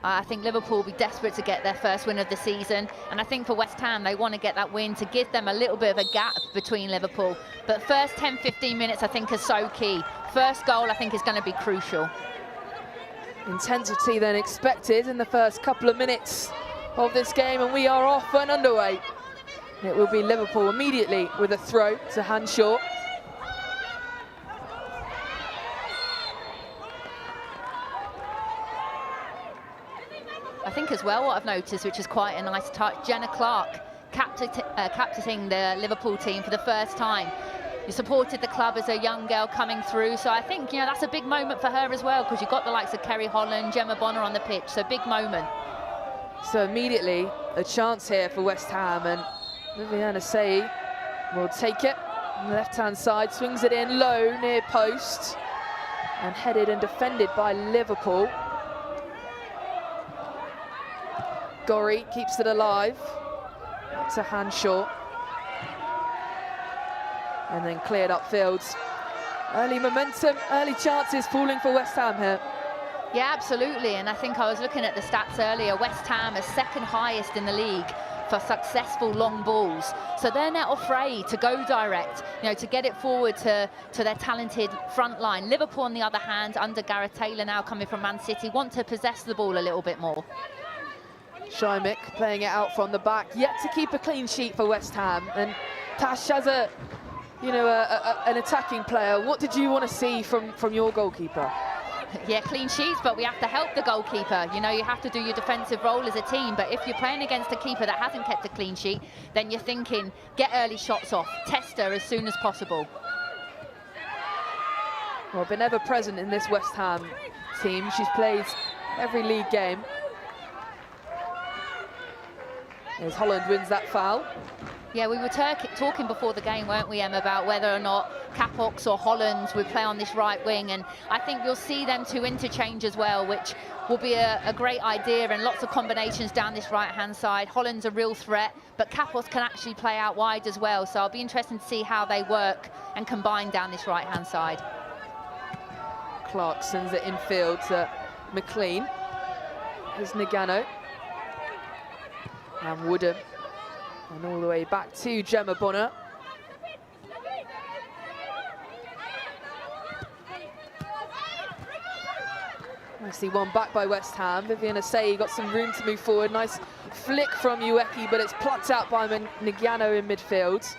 I think Liverpool will be desperate to get their first win of the season, and I think for West Ham they want to get that win to give them a little bit of a gap between Liverpool. But first 10-15 minutes I think are so key. First goal I think is going to be crucial. Intensity then expected in the first couple of minutes of this game, and we are off and underway. It will be Liverpool immediately with a throw to Hanshaw. I think as well what I've noticed, which is quite a nice touch, Jenna Clark captaining the Liverpool team for the first time. You supported the club as a young girl coming through, so I think, you know, that's a big moment for her as well, because you've got the likes of Kerry Holland, Gemma Bonner on the pitch, so big moment. So immediately a chance here for West Ham, and Viviana Sayi will take it on the left-hand side, swings it in low near post, and headed and defended by Liverpool. Gorry keeps it alive to Hanshaw, and then cleared upfield. Early momentum, early chances falling for West Ham here. Yeah, absolutely, and I think I was looking at the stats earlier. West Ham is second highest in the league for successful long balls, so they're not afraid to go direct, you know, to get it forward to their talented front line. Liverpool, on the other hand, under Gareth Taylor now coming from Man City, want to possess the ball a little bit more. Szymek playing it out from the back, yet to keep a clean sheet for West Ham. And Tash, as an attacking player, what did you want to see from your goalkeeper? Yeah, clean sheets, but we have to help the goalkeeper. You know, you have to do your defensive role as a team, but if you're playing against a keeper that hasn't kept a clean sheet, then you're thinking, get early shots off, test her as soon as possible. Well, been ever present in this West Ham team. She's played every league game. As Holland wins that foul. Yeah, we were talking before the game, weren't we, Em, about whether or not Capox or Holland would play on this right wing, and I think you'll see them two interchange as well, which will be a great idea, and lots of combinations down this right-hand side. Holland's a real threat, but Capox can actually play out wide as well, so I'll be interested to see how they work and combine down this right-hand side. Clark sends it infield to McLean. Here's Nagano. And Woodham. And all the way back to Gemma Bonner. Nicely won back by West Ham. Viviana Sayi got some room to move forward. Nice flick from Ueki, but it's plucked out by Nagano in midfield.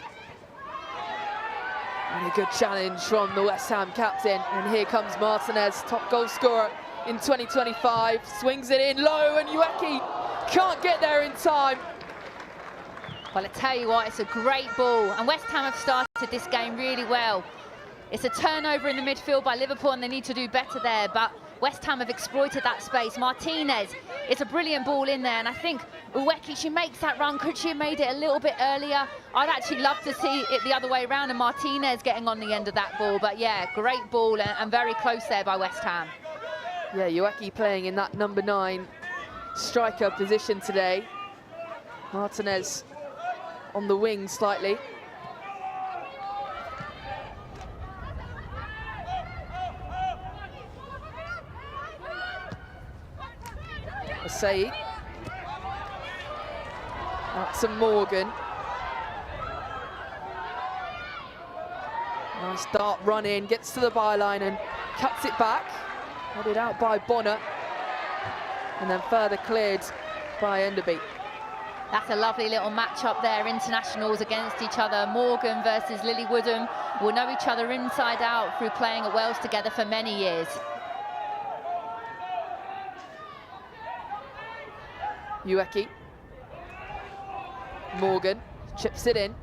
And a good challenge from the West Ham captain. And here comes Martinez, top goal scorer in 2025. Swings it in low, and Ueki can't get there in time. Well, I tell you what, it's a great ball, and West Ham have started this game really well. It's a turnover in the midfield by Liverpool, and they need to do better there, but West Ham have exploited that space. Martinez, it's a brilliant ball in there, and I think Ueki, she makes that run. Could she have made it a little bit earlier? I'd actually love to see it the other way around and Martinez getting on the end of that ball, but yeah, great ball and very close there by West Ham. Yeah, Ueki playing in that number 9 striker position today. Martinez on the wing slightly. Sayi. Out to Morgan. Nice dart run in, gets to the byline and cuts it back. Headed out by Bonner. And then further cleared by Enderby. That's a lovely little match-up there, internationals against each other. Morgan versus Lily Woodham will know each other inside out through playing at Wales together for many years. Ueki. Morgan chips it in.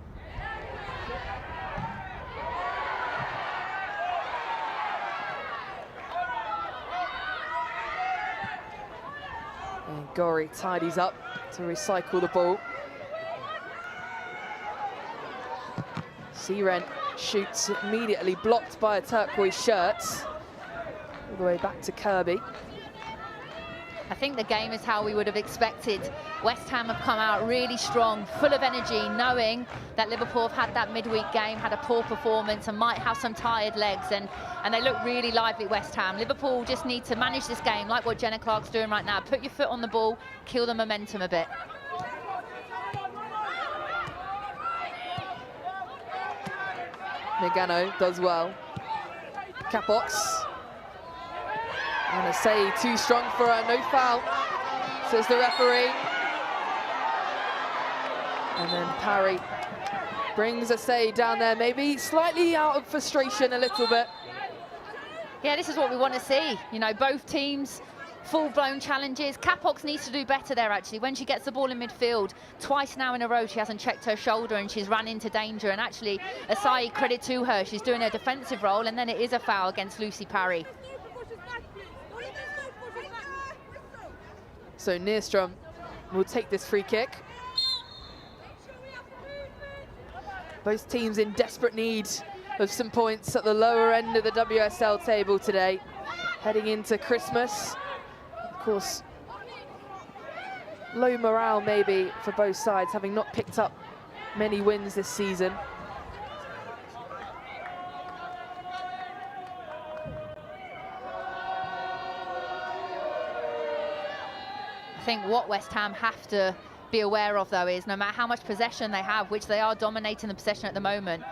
And Gorry tidies up to recycle the ball. Siren shoots immediately, blocked by a turquoise shirt. All the way back to Kirby. I think the game is how we would have expected. West Ham have come out really strong, full of energy, knowing that Liverpool have had that midweek game, had a poor performance and might have some tired legs, and they look really lively, West Ham. Liverpool just need to manage this game like what Jenna Clark's doing right now. Put your foot on the ball, kill the momentum a bit. Nagano does well. Capox. And say too strong for her, no foul, says the referee. And then Parry brings Asay down there, maybe slightly out of frustration a little bit. Yeah, this is what we want to see. You know, both teams, full-blown challenges. Capox needs to do better there, actually. When she gets the ball in midfield, twice now in a row, she hasn't checked her shoulder and she's run into danger. And actually, Asay, credit to her, she's doing a defensive role, and then it is a foul against Lucy Parry. So Nierstrom will take this free kick. Both teams in desperate need of some points at the lower end of the WSL table today, heading into Christmas. Of course, low morale maybe for both sides, having not picked up many wins this season. I think what West Ham have to be aware of, though, is no matter how much possession they have, which they are dominating the possession at the moment,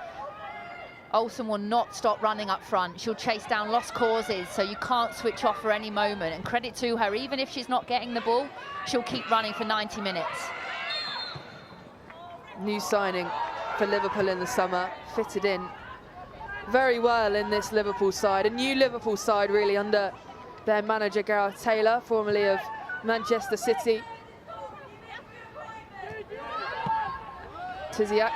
Olsen will not stop running up front. She'll chase down lost causes, so you can't switch off for any moment. And credit to her, even if she's not getting the ball, she'll keep running for 90 minutes. New signing for Liverpool in the summer, fitted in very well in this Liverpool side. A new Liverpool side, really, under their manager, Gareth Taylor, formerly of Manchester City. Tiziak.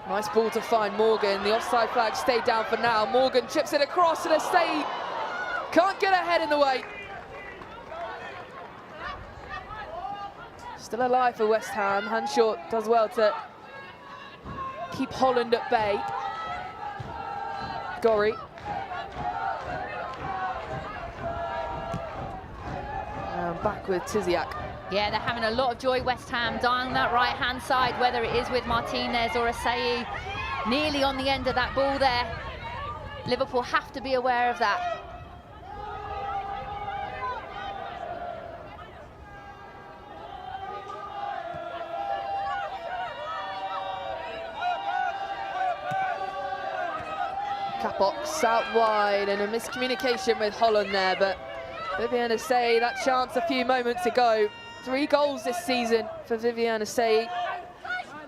Nice ball to find Morgan. The offside flag stayed down for now. Morgan chips it across and Asay can't get her head in the way. Still alive for West Ham. Hanshaw does well to keep Holland at bay. Gorry. Back with Tiziak. Yeah, they're having a lot of joy, West Ham, down that right-hand side, whether it is with Martinez or Asay, nearly on the end of that ball there. Liverpool have to be aware of that. Capox out wide and a miscommunication with Holland there, but Viviane Asay, that chance a few moments ago. 3 goals this season for Viviane Asay.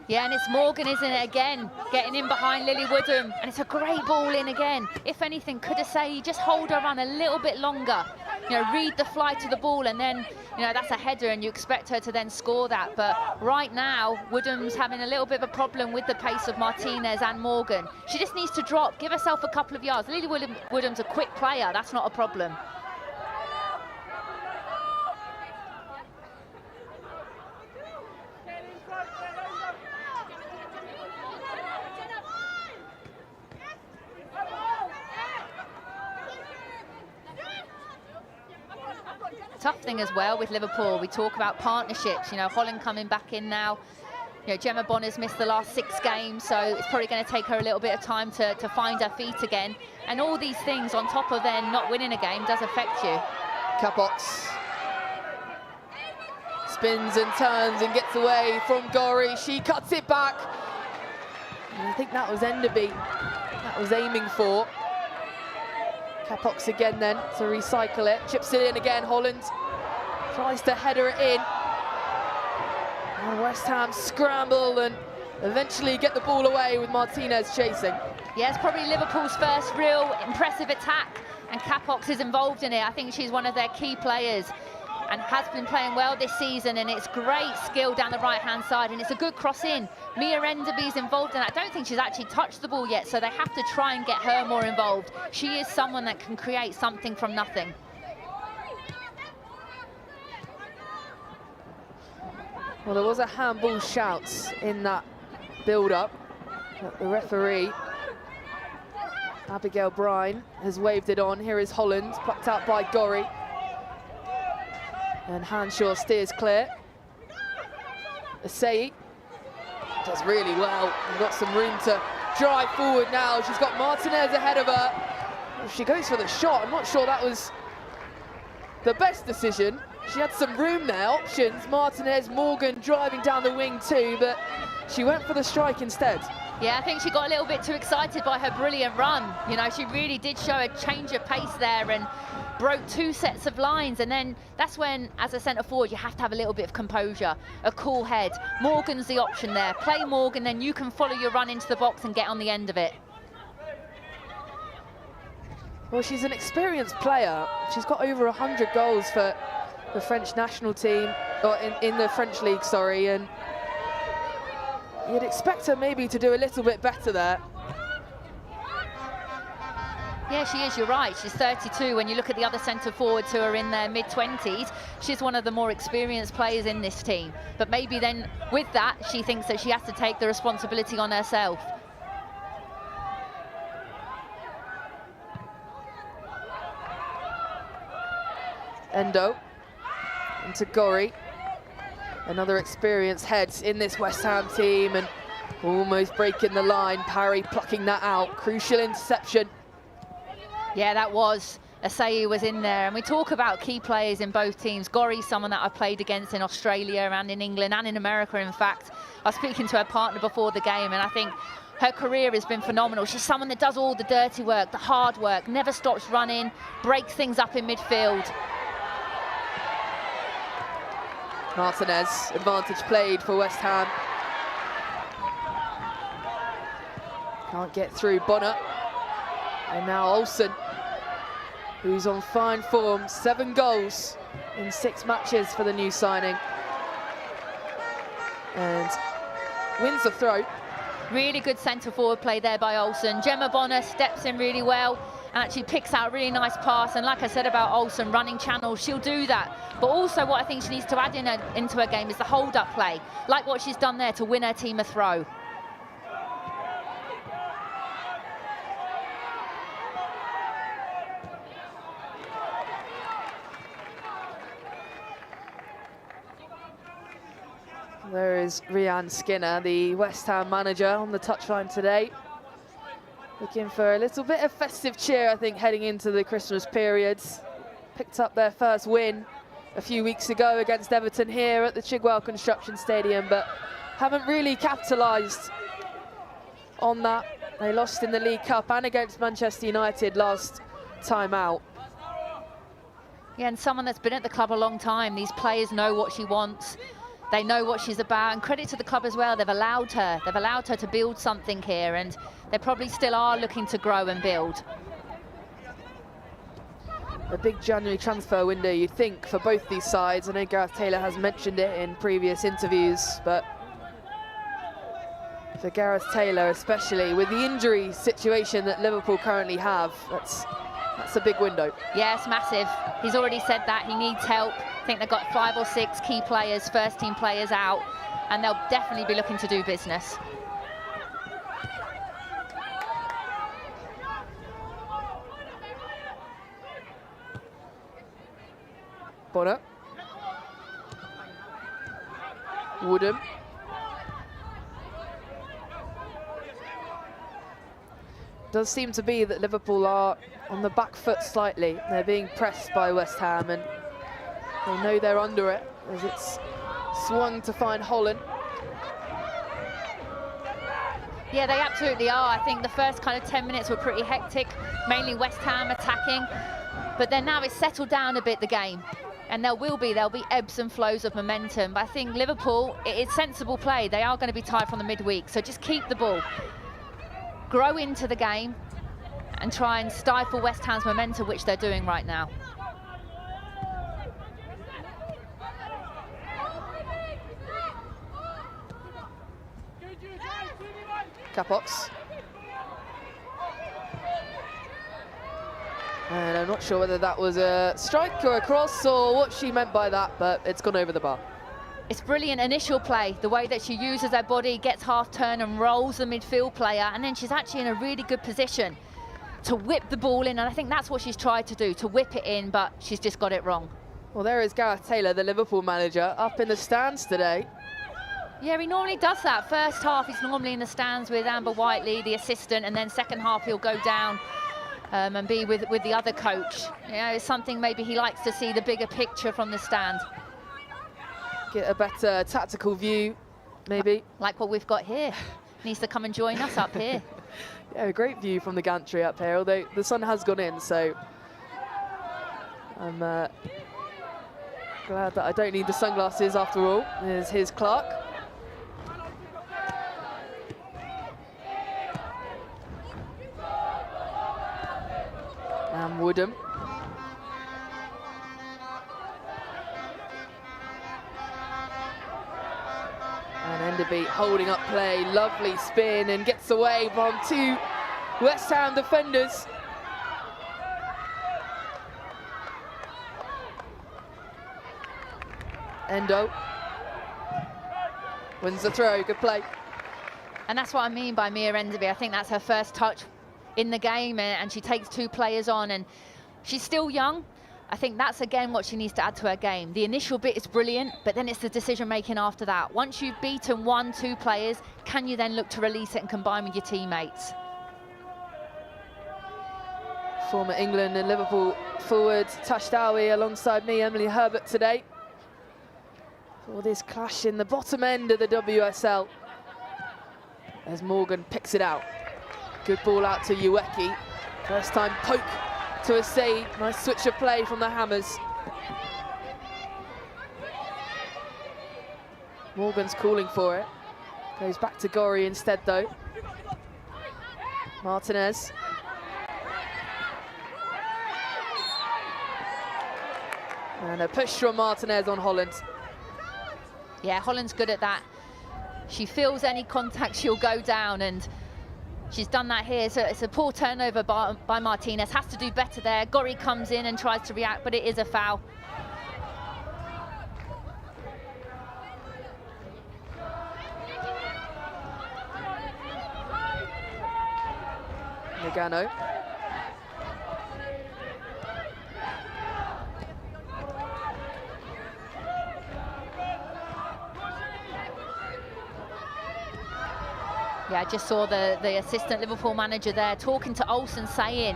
Yeah, and it's Morgan, isn't it, again, getting in behind Lily Woodham, and it's a great ball in again. If anything, could Asay just hold her run a little bit longer, you know, read the flight of the ball, and then, you know, that's a header and you expect her to then score that. But right now, Woodham's having a little bit of a problem with the pace of Martinez and Morgan. She just needs to drop, give herself a couple of yards. Lily Woodham's a quick player, that's not a problem. Tough thing as well with Liverpool, we talk about partnerships, you know, Holland coming back in now. You know, Gemma Bonner's missed the last 6 games, so it's probably going to take her a little bit of time to find her feet again. And all these things on top of then not winning a game does affect you. Capox spins and turns and gets away from Gorry. She cuts it back. And I think that was Enderby that was aiming for. Capox again then to recycle it, chips it in again. Holland tries to header it in. And West Ham scramble and eventually get the ball away with Martinez chasing. Yeah, it's probably Liverpool's first real impressive attack, and Capox is involved in it. I think she's one of their key players and has been playing well this season, and it's great skill down the right-hand side, and it's a good cross in. Mia Enderby's involved in it. I don't think she's actually touched the ball yet, so they have to try and get her more involved. She is someone that can create something from nothing. Well, there was a handball shout in that build-up, but the referee Abigail Brine has waved it on. Here is Holland, plucked out by Gorry. And Hanshaw steers clear. Asei does really well. And got some room to drive forward now. She's got Martinez ahead of her. If she goes for the shot, I'm not sure that was the best decision. She had some room there, options. Martinez, Morgan driving down the wing too, but she went for the strike instead. Yeah, I think she got a little bit too excited by her brilliant run. You know, she really did show a change of pace there and broke 2 sets of lines. And then that's when, as a centre forward, you have to have a little bit of composure, a cool head. Morgan's the option there. Play Morgan, then you can follow your run into the box and get on the end of it. Well, she's an experienced player. She's got over 100 goals for the French national team, or in the French league, sorry, and you'd expect her maybe to do a little bit better there. Yeah, she is, you're right. She's 32. When you look at the other centre forwards who are in their mid-20s, she's one of the more experienced players in this team. But maybe then, with that, she thinks that she has to take the responsibility on herself. Endo into Gorry. Another experienced head in this West Ham team, and almost breaking the line. Parry plucking that out. Crucial interception. Yeah, that was. Asei was in there. And we talk about key players in both teams. Gorry's someone that I've played against in Australia and in England and in America, in fact. I was speaking to her partner before the game, and I think her career has been phenomenal. She's someone that does all the dirty work, the hard work, never stops running, breaks things up in midfield. Martinez, advantage played for West Ham. Can't get through Bonner. And now Olsen, who's on fine form, 7 goals in 6 matches for the new signing. And wins the throw. Really good centre forward play there by Olsen. Gemma Bonner steps in really well and actually picks out a really nice pass. And like I said about Olsen, running channels, she'll do that. But also what I think she needs to add into her game is the hold-up play, like what she's done there to win her team a throw. There is Rianne Skinner, the West Ham manager, on the touchline today. Looking for a little bit of festive cheer, I think, heading into the Christmas periods. Picked up their first win a few weeks ago against Everton here at the Chigwell Construction Stadium, but haven't really capitalised on that. They lost in the League Cup and against Manchester United last time out. Yeah, and someone that's been at the club a long time. These players know what she wants. They know what she's about, and credit to the club as well. They've allowed her to build something here, and they probably still are looking to grow and build. A big January transfer window, you think, for both these sides. I know Gareth Taylor has mentioned it in previous interviews, but for Gareth Taylor, especially with the injury situation that Liverpool currently have, that's a big window. Yes, massive. He's already said that he needs help. I think they've got 5 or 6 key players, first team players out, and they'll definitely be looking to do business. Bonner. Woodham. Does seem to be that Liverpool are on the back foot slightly. They're being pressed by West Ham, and they know they're under it as it's swung to find Holland. Yeah, they absolutely are. I think the first kind of 10 minutes were pretty hectic, mainly West Ham attacking, but then now it's settled down a bit, the game, and there'll be ebbs and flows of momentum. But I think Liverpool, it's sensible play. They are going to be tired from the midweek, so just keep the ball, grow into the game, and try and stifle West Ham's momentum, which they're doing right now. Capox. And I'm not sure whether that was a strike or a cross or what she meant by that, but it's gone over the bar. It's brilliant initial play, the way that she uses her body, gets half turn and rolls the midfield player, and then she's actually in a really good position. to whip the ball in, and I think that's what she's tried to do, to whip it in, but she's just got it wrong. Well, there is Gareth Taylor, the Liverpool manager, up in the stands today. Yeah, he normally does that. First half, he's normally in the stands with Amber Whiteley, the assistant, and then second half, he'll go down and be with the other coach. You know, it's something maybe he likes to see the bigger picture from the stand. Get a better tactical view, maybe. Like what we've got here. Needs to come and join us up here. Yeah, a great view from the gantry up here, although the sun has gone in, so I'm glad that I don't need the sunglasses after all. Here's Clark. And Woodham. And Enderby holding up play, lovely spin, and gets away from two West Ham defenders. Endo wins the throw, good play. And that's what I mean by Mia Enderby. I think that's her first touch in the game, and she takes two players on, and she's still young. I think that's, again, what she needs to add to her game. The initial bit is brilliant, but then it's the decision-making after that. Once you've beaten 1-2 players, can you then look to release it and combine with your teammates? Former England and Liverpool forward Tash Dowie alongside me, Emily Herbert, today for this clash in the bottom end of the WSL. As Morgan picks it out. Good ball out to Ueki. First time poke to Asei. Nice switch of play from the Hammers. Morgan's calling for it. Goes back to Gorry instead though. Martinez. And a push from Martinez on Holland. Yeah, Holland's good at that. She feels any contact, she'll go down, and she's done that here. So it's a poor turnover by Martinez. Has to do better there. Gorry comes in and tries to react, but it is a foul. Nagano. Yeah, I just saw the assistant Liverpool manager there talking to Olsen, saying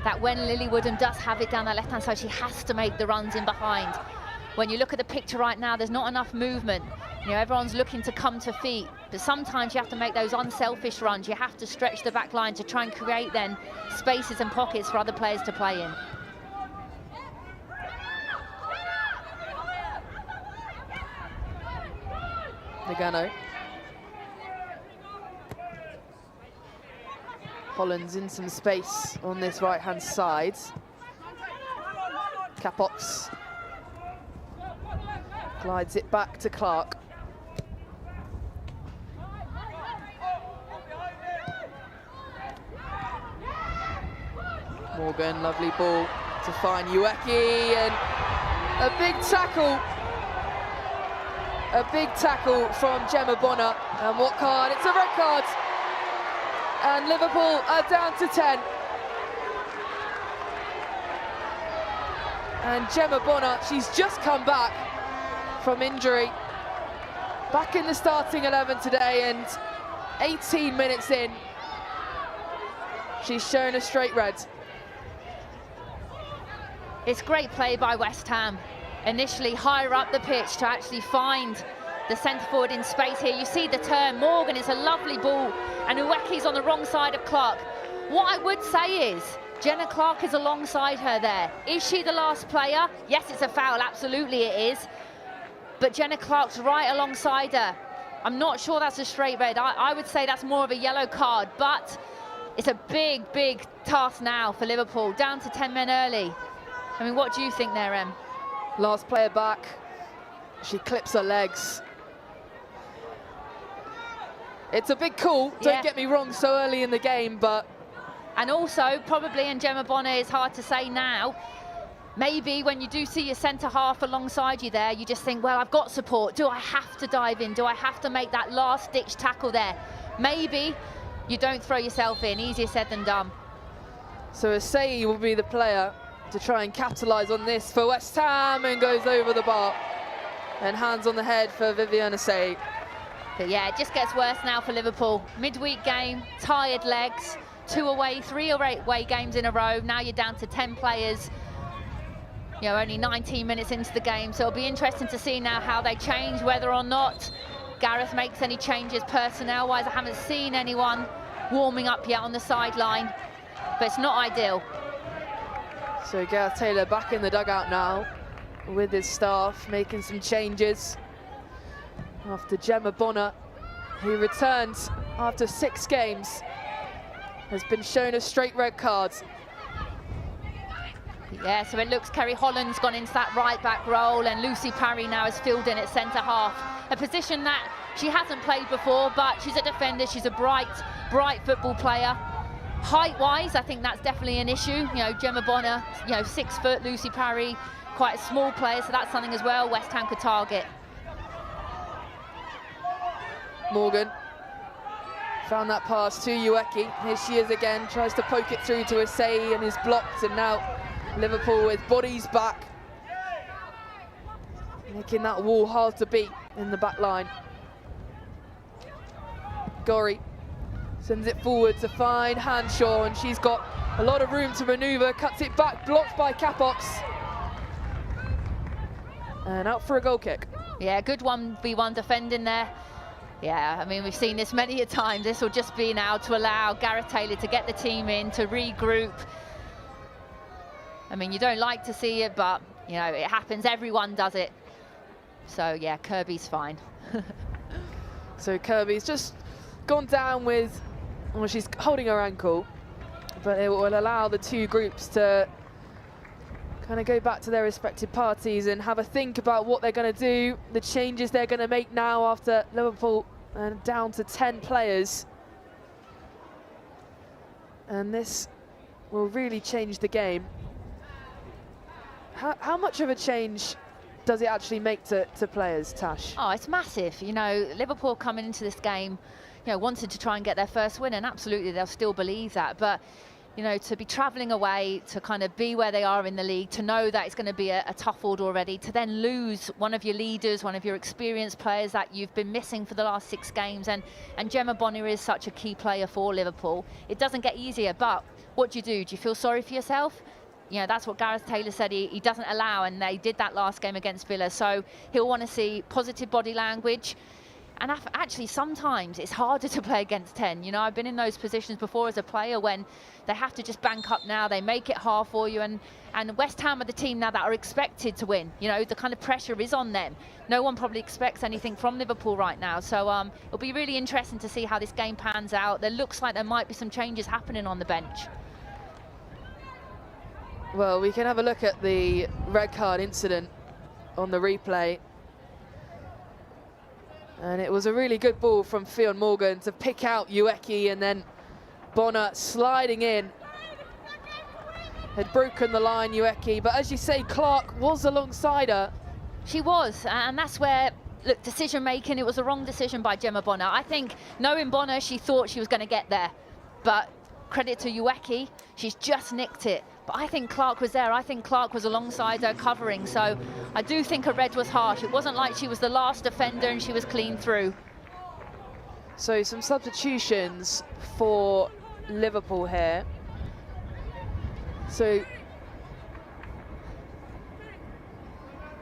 that when Lily Woodham does have it down that left-hand side, she has to make the runs in behind. When you look at the picture right now, there's not enough movement. You know, everyone's looking to come to feet, but sometimes you have to make those unselfish runs. You have to stretch the back line to try and create then spaces and pockets for other players to play in. Nagano. Holland's in some space on this right-hand side. Capox glides it back to Clark. Morgan, lovely ball to find Ueki, and a big tackle. A big tackle from Gemma Bonner. And what card? It's a red card. And Liverpool are down to 10. And Gemma Bonner, she's just come back from injury. Back in the starting 11 today, and 18 minutes in, she's shown a straight red. It's great play by West Ham. Initially higher up the pitch to actually find the centre forward in space here. You see the turn. Morgan, is a lovely ball, and Uweki's on the wrong side of Clark. What I would say is Jenna Clark is alongside her there. Is she the last player? Yes, it's a foul, absolutely it is. But Jenna Clark's right alongside her. I'm not sure that's a straight red. I would say that's more of a yellow card, but it's a big, big task now for Liverpool. Down to 10 men early. I mean, what do you think there, Em? Last player back. She clips her legs. It's a big call, don't get me wrong, so early in the game, but... And also, probably, and Gemma Bonner, is hard to say now, maybe when you do see your centre-half alongside you there, you just think, well, I've got support. Do I have to dive in? Do I have to make that last-ditch tackle there? Maybe you don't throw yourself in. Easier said than done. So Asai will be the player to try and capitalise on this for West Ham, and goes over the bar. And hands on the head for Viviane Asai. But yeah, it just gets worse now for Liverpool. Midweek game, tired legs, 3 away games in a row. Now you're down to 10 players. You know, only 19 minutes into the game. So it'll be interesting to see now how they change, whether or not Gareth makes any changes personnel-wise. I haven't seen anyone warming up yet on the sideline, but it's not ideal. So Gareth Taylor back in the dugout now with his staff, making some changes after Gemma Bonner, who returned after 6 games, has been shown a straight red card. Yeah, so it looks Kerry Holland's gone into that right-back role, and Lucy Parry now is filled in at centre-half, a position that she hasn't played before, but she's a defender. She's a bright football player. Height-wise, I think that's definitely an issue. You know, Gemma Bonner, you know, 6 foot, Lucy Parry, quite a small player, so that's something as well West Ham could target. Morgan found that pass to Ueki. Here she is again, tries to poke it through to Asai and is blocked, and now Liverpool with bodies back, making that wall hard to beat in the back line. Gorry sends it forward to find Hanshaw, and she's got a lot of room to manoeuvre, cuts it back, blocked by Capox. And out for a goal kick. Yeah, good 1v1 defending there. Yeah, I mean, we've seen this many a time. This will just be now to allow Gareth Taylor to get the team in, to regroup. I mean, you don't like to see it, but, you know, it happens. Everyone does it. So, yeah, Kirby's fine. So Kirby's just gone down with, well, she's holding her ankle, but it will allow the 2 groups to kind of go back to their respective parties and have a think about what they're going to do, the changes they're going to make now after Liverpool and down to 10 players. And this will really change the game. How much of a change does it actually make to players, Tash? Oh, it's massive. You know, Liverpool coming into this game, you know, wanted to try and get their first win, and absolutely they'll still believe that. But you know, to be travelling away, to kind of be where they are in the league, to know that it's going to be a tough order already, to then lose one of your leaders, one of your experienced players that you've been missing for the last 6 games, and Gemma Bonner is such a key player for Liverpool. It doesn't get easier, but what do? Do you feel sorry for yourself? You know, that's what Gareth Taylor said he doesn't allow, and they did that last game against Villa, so he'll want to see positive body language. And actually, sometimes it's harder to play against 10. You know, I've been in those positions before as a player when they have to just bank up now. They make it hard for you. And West Ham are the team now that are expected to win. You know, the kind of pressure is on them. No one probably expects anything from Liverpool right now. So it'll be really interesting to see how this game pans out. There looks like there might be some changes happening on the bench. Well, we can have a look at the red card incident on the replay. And it was a really good ball from Fionn Morgan to pick out Ueki, and then Bonner sliding in. Had broken the line, Ueki, but as you say, Clark was alongside her. She was, and that's where, look, decision-making, it was the wrong decision by Gemma Bonner. I think, knowing Bonner, she thought she was going to get there. But credit to Ueki, she's just nicked it. But I think Clark was there. I think Clark was alongside her covering. So I do think a red was harsh. It wasn't like she was the last defender and she was clean through. So some substitutions for Liverpool here. So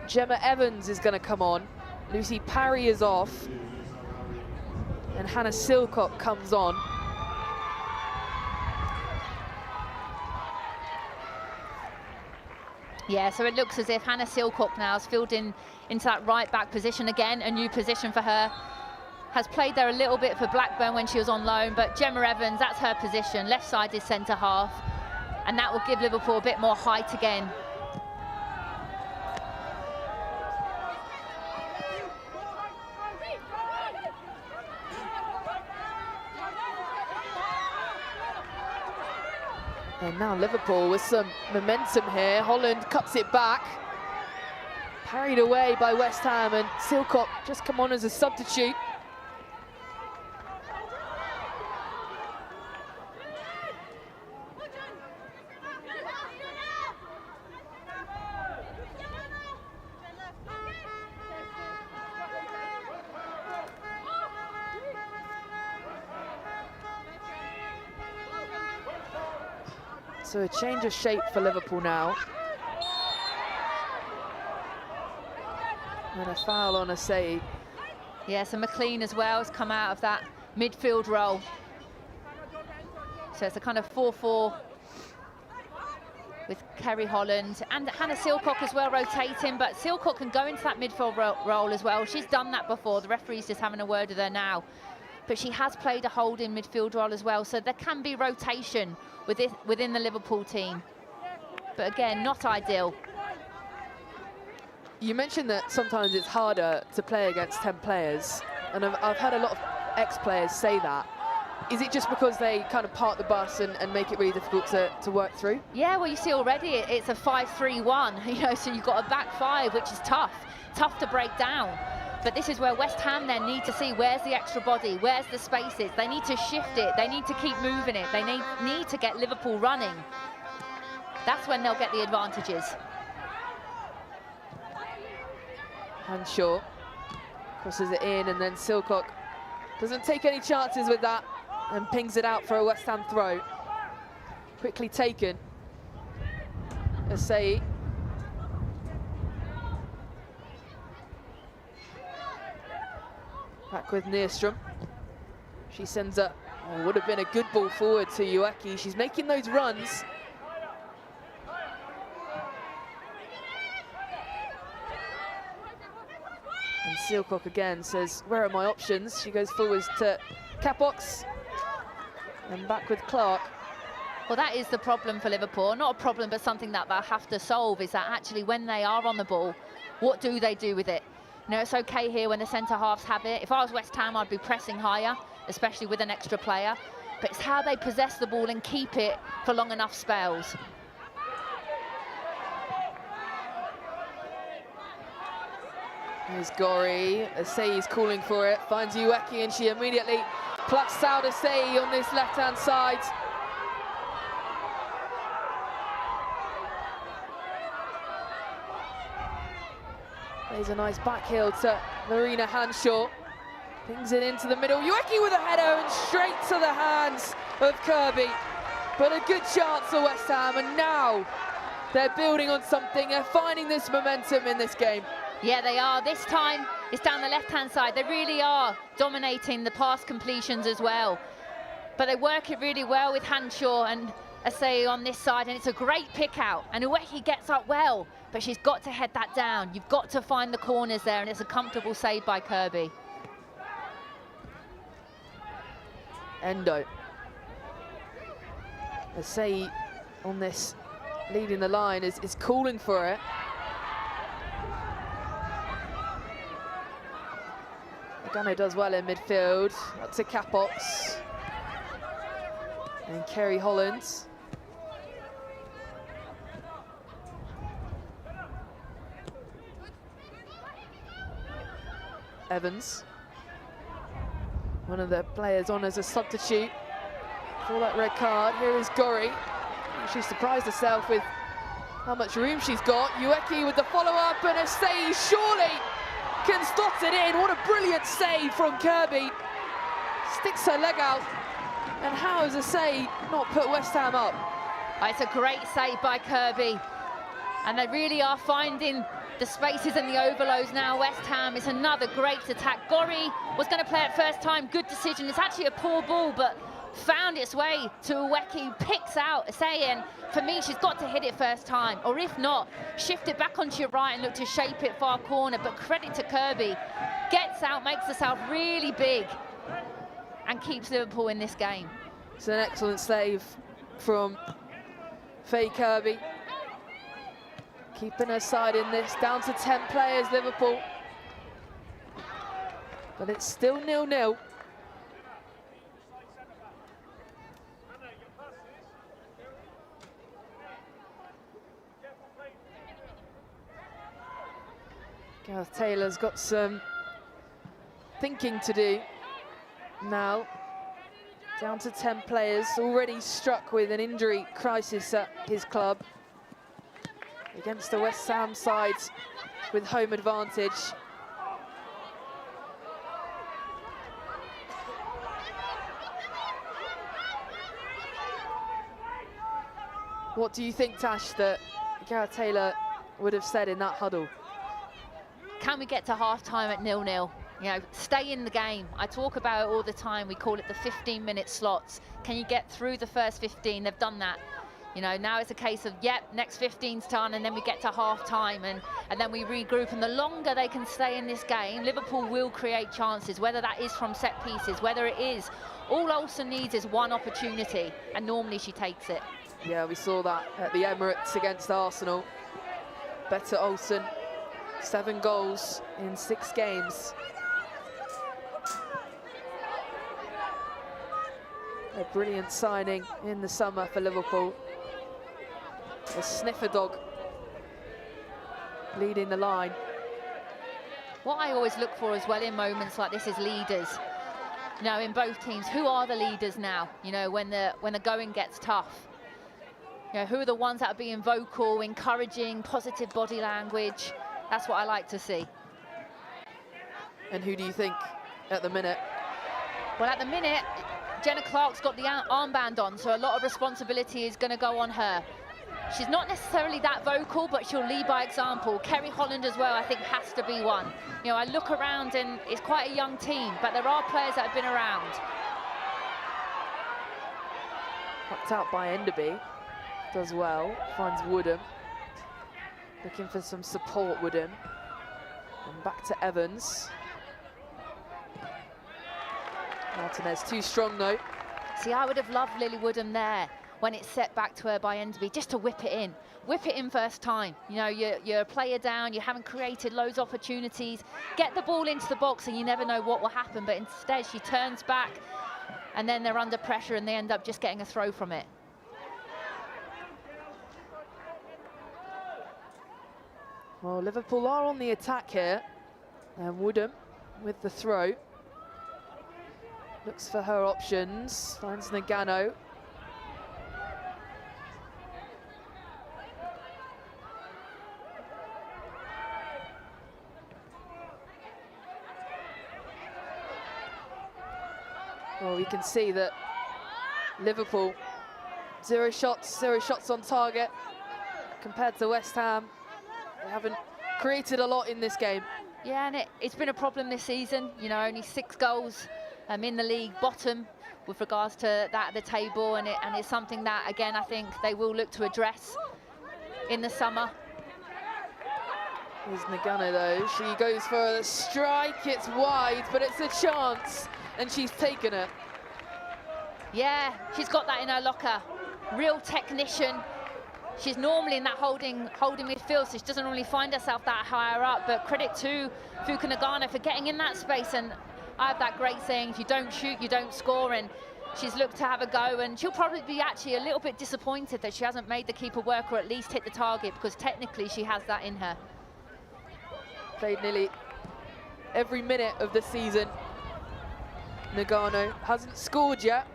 Gemma Evans is going to come on. Lucy Parry is off. And Hannah Silcock comes on. Yeah, so it looks as if Hannah Silcock now has filled in into that right-back position again, a new position for her. Has played there a little bit for Blackburn when she was on loan, but Gemma Evans, that's her position, left-sided centre-half, and that will give Liverpool a bit more height again. And now Liverpool with some momentum here. Holland cuts it back. Parried away by West Ham, and Silcock just come on as a substitute. So a change of shape for Liverpool now. And a foul on Asei. Yeah, so McLean as well has come out of that midfield role. So it's a kind of 4-4 with Kerry Holland and Hannah Silcock as well rotating, but Silcock can go into that midfield role as well. She's done that before. The referee's just having a word with her now. But she has played a holding midfield role as well, so there can be rotation within the Liverpool team. But again, not ideal. You mentioned that sometimes it's harder to play against 10 players, and I've heard a lot of ex-players say that. Is it just because they kind of park the bus and make it really difficult to work through? Yeah, well, you see already it's a 5-3-1, you know, so you've got a back five, which is tough to break down. But this is where West Ham then need to see where's the extra body, where's the spaces. They need to shift it, they need to keep moving it, they need to get Liverpool running. That's when they'll get the advantages. Hanshaw crosses it in, and then Silcock doesn't take any chances with that and pings it out for a West Ham throw. Quickly taken. Asei. Back with Nierstrom. She sends up, would have been a good ball forward to Ueki. She's making those runs. And Silcock again says, where are my options? She goes forwards to Capox and back with Clark. Well, that is the problem for Liverpool. Not a problem, but something that they'll have to solve, is that actually when they are on the ball, what do they do with it? You know, it's okay here when the centre-halves have it. If I was West Ham, I'd be pressing higher, especially with an extra player. But it's how they possess the ball and keep it for long enough spells. Here's Gori. Asei is calling for it, finds Ueki, and she immediately plucks out Asei on this left-hand side. There's a nice back heel to Marina Hanshaw. Pings it into the middle. Ueki with a header and straight to the hands of Kirby. But a good chance for West Ham, and now they're building on something. They're finding this momentum in this game. Yeah, they are. This time, it's down the left-hand side. They really are dominating the pass completions as well. But they work it really well with Hanshaw and Asei on this side, and it's a great pick out. And Ueki gets up well, but she's got to head that down. You've got to find the corners there, and it's a comfortable save by Kirby. Endo. Asei on this, leading the line, is calling for it. Gano does well in midfield, up to Capox. And Kerry Holland. Evans. One of the players on as a substitute for that red card. Here is Gori. She surprised herself with how much room she's got. Ueki with the follow-up, and Asei surely can slot it in. What a brilliant save from Kirby. Sticks her leg out. And how has Asei not put West Ham up? It's a great save by Kirby. And they really are finding the spaces and the overloads now. West Ham is another great attack. Gori was going to play it first time. Good decision. It's actually a poor ball, but found its way to Ueki, picks out Asei, and for me, she's got to hit it first time, or if not, shift it back onto your right and look to shape it far corner. But credit to Kirby, gets out, makes herself really big, and keeps Liverpool in this game. It's an excellent save from Faye Kirby. Keeping her side in this, down to 10 players, Liverpool. But it's still 0-0. Gareth Taylor's got some thinking to do now. Down to 10 players, already struck with an injury crisis at his club. Against the West Ham side with home advantage. What do you think, Tash, that Gareth Taylor would have said in that huddle? Can we get to half-time at 0-0? You know, stay in the game. I talk about it all the time. We call it the 15-minute slots. Can you get through the first 15? They've done that. You know, now it's a case of, yep, next 15's done, and then we get to half-time, and then we regroup. And the longer they can stay in this game, Liverpool will create chances, whether that is from set pieces, whether it is. All Olsen needs is one opportunity, and normally she takes it. Yeah, we saw that at the Emirates against Arsenal. Better Olsen, 7 goals in 6 games. A brilliant signing in the summer for Liverpool. A sniffer dog leading the line. What I always look for as well in moments like this is leaders. You know, in both teams, who are the leaders now? You know, when the going gets tough. You know, who are the ones that are being vocal, encouraging, positive body language? That's what I like to see. And who do you think at the minute? Well, at the minute, Jenna Clark's got the armband on, so a lot of responsibility is going to go on her. She's not necessarily that vocal, but she'll lead by example. Kerry Holland as well, I think, has to be one. You know, I look around and it's quite a young team, but there are players that have been around. Knocked out by Enderby. Does well, finds Woodham. Looking for some support, Woodham. And back to Evans. Martinez too strong though. See, I would have loved Lily Woodham there when it's set back to her by Enderby, just to whip it in. Whip it in first time. You know, you're a player down, you haven't created loads of opportunities. Get the ball into the box and you never know what will happen, but instead she turns back and then they're under pressure and they end up just getting a throw from it. Well, Liverpool are on the attack here. And Woodham with the throw. Looks for her options, finds Nagano. Well, we can see that Liverpool, 0 shots on target compared to West Ham. They haven't created a lot in this game. Yeah, and it's been a problem this season. You know, only 6 goals in the league, bottom with regards to that at the table, and it's something that, again, I think they will look to address in the summer. Here's Nagano though, she goes for a strike, it's wide, but it's a chance, and she's taken it. Yeah, she's got that in her locker. Real technician. She's normally in that holding midfield, so she doesn't really find herself that higher up, but credit to Fuka Nagano for getting in that space. And I have that great saying, if you don't shoot, you don't score, and she's looked to have a go, and she'll probably be actually a little bit disappointed that she hasn't made the keeper work or at least hit the target, because technically she has that in her. Played nearly every minute of the season. Nagano hasn't scored yet,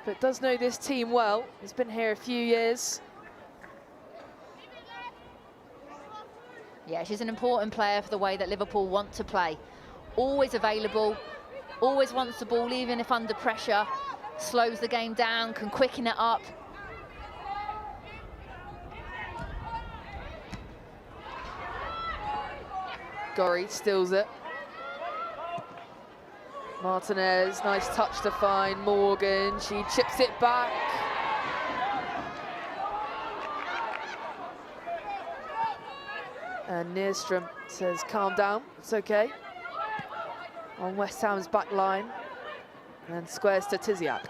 but does know this team well. He's been here a few years. Yeah, she's an important player for the way that Liverpool want to play. Always available, always wants the ball, even if under pressure. Slows the game down, can quicken it up. Gorry steals it. Martinez, nice touch to find Morgan. She chips it back. And Nierstrom says, calm down, it's okay. On West Ham's back line. And squares to Tiziak.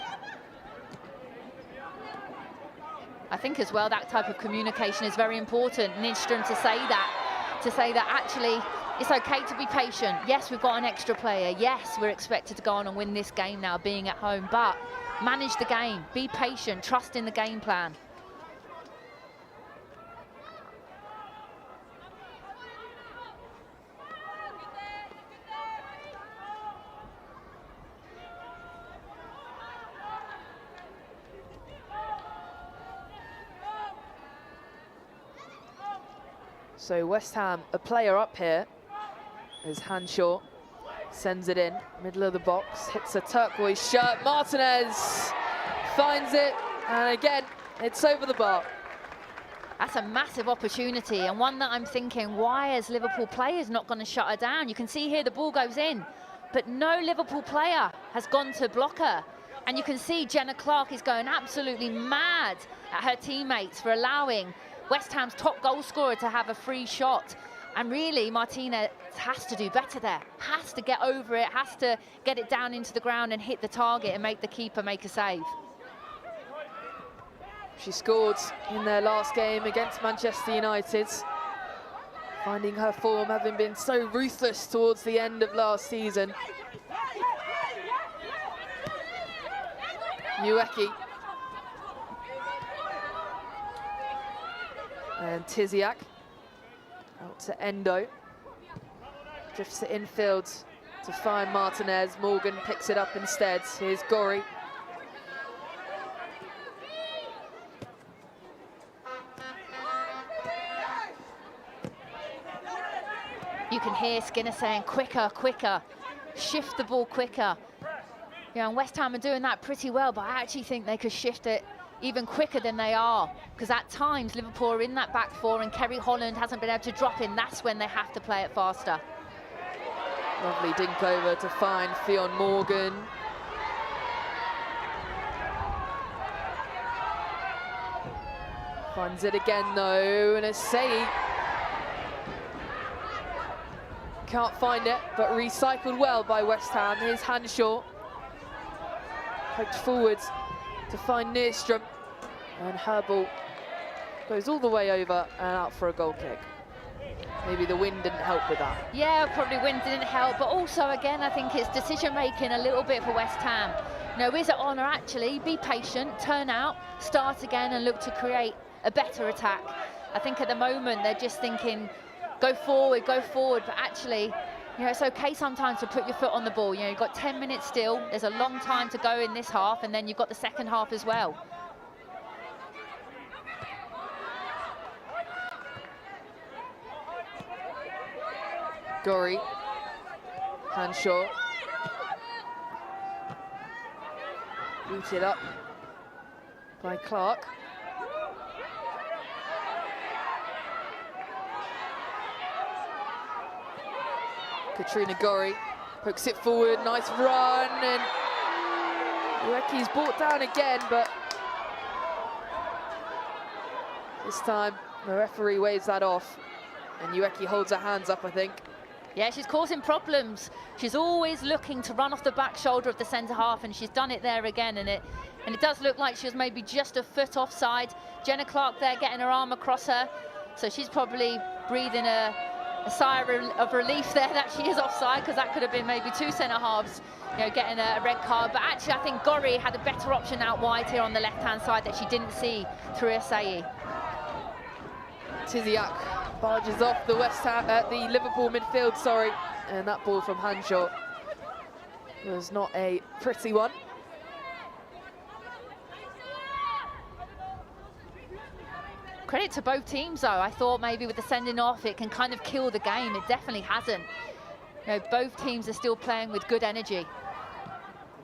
I think as well that type of communication is very important. Nierstrom to say that actually it's okay to be patient. Yes, we've got an extra player. Yes, we're expected to go on and win this game now, being at home, but manage the game, be patient, trust in the game plan. So West Ham, a player up here, is Hanshaw. Sends it in, middle of the box, hits a turquoise shirt. Martinez finds it, and again, It's over the bar. That's a massive opportunity, and one that I'm thinking, why is Liverpool players not going to shut her down? You can see here the ball goes in, but no Liverpool player has gone to block her. And you can see Jenna Clark is going absolutely mad at her teammates for allowing West Ham's top goal scorer to have a free shot. And really, Martinez has to do better there. Has to get over it, has to get it down into the ground and hit the target and make the keeper make a save. She scored in their last game against Manchester United, finding her form having been so ruthless towards the end of last season. Ueki. And Tiziak out to Endo. Drifts to infield to find Martinez. Morgan picks it up instead. Here's Gori. You can hear Skinner saying, quicker, quicker, shift the ball quicker. You know, and West Ham are doing that pretty well, but I actually think they could shift it even quicker than they are, because at times Liverpool are in that back four and Kerry Holland hasn't been able to drop in. That's when they have to play it faster. Lovely dink over to find Fionn Morgan. Finds it again though, and Asei can't find it, but recycled well by West Ham. Here's Hanshaw. Poked forward to find Nierstrom, and her ball goes all the way over and out for a goal kick. Maybe the wind didn't help with that. Yeah, probably wind didn't help, but also again I think it's decision making a little bit for West Ham. You know, is it on or actually be patient, turn out, start again and look to create a better attack? I think at the moment they're just thinking go forward, but actually, you know, it's okay sometimes to put your foot on the ball. You know, you've got 10 minutes still, there's a long time to go in this half, and then you've got the second half as well. Gori, Hanshaw, booted up by Clark. Katrina Gori pokes it forward, nice run, and Ueki's brought down again, but this time the referee waves that off, and Ueki holds her hands up, I think. Yeah, she's causing problems. She's always looking to run off the back shoulder of the centre half, and she's done it there again, and it does look like she was maybe just a foot offside. Jenna Clark there getting her arm across her, so she's probably breathing a sigh of relief there that she is offside, because that could have been maybe two centre halves, you know, getting a red card. But actually, I think Gori had a better option out wide here on the left-hand side that she didn't see through Asei. Tiziak barges off the the Liverpool midfield, sorry, and that ball from Hanshaw was not a pretty one. Credit to both teams though. I thought maybe with the sending off it can kind of kill the game. It definitely hasn't. You know, both teams are still playing with good energy.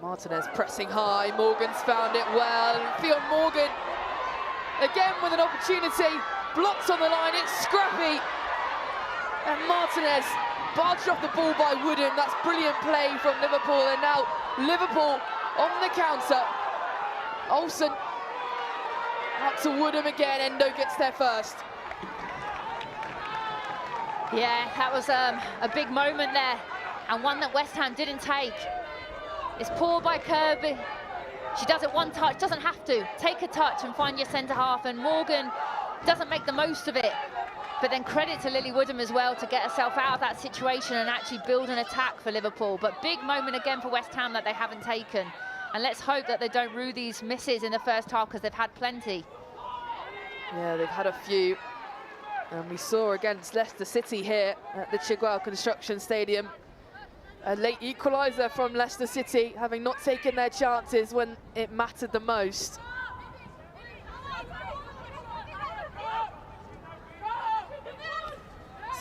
Martinez pressing high, Morgan's found it well, and Fionn Morgan again with an opportunity, blocked on the line, it's scrappy, and Martinez barged off the ball by Woodham. That's brilliant play from Liverpool, and now Liverpool on the counter. Olsen out to Woodham again, Endo gets there first. Yeah, that was a big moment there, and one that West Ham didn't take. It's poor by Kirby. She does it one touch, doesn't have to. Take a touch and find your centre half, and Morgan doesn't make the most of it. But then credit to Lily Woodham as well to get herself out of that situation and actually build an attack for Liverpool. But big moment again for West Ham that they haven't taken. And let's hope that they don't rue these misses in the first half, because they've had plenty. Yeah, they've had a few. And we saw against Leicester City here at the Chiguao Construction Stadium a late equaliser from Leicester City, having not taken their chances when it mattered the most.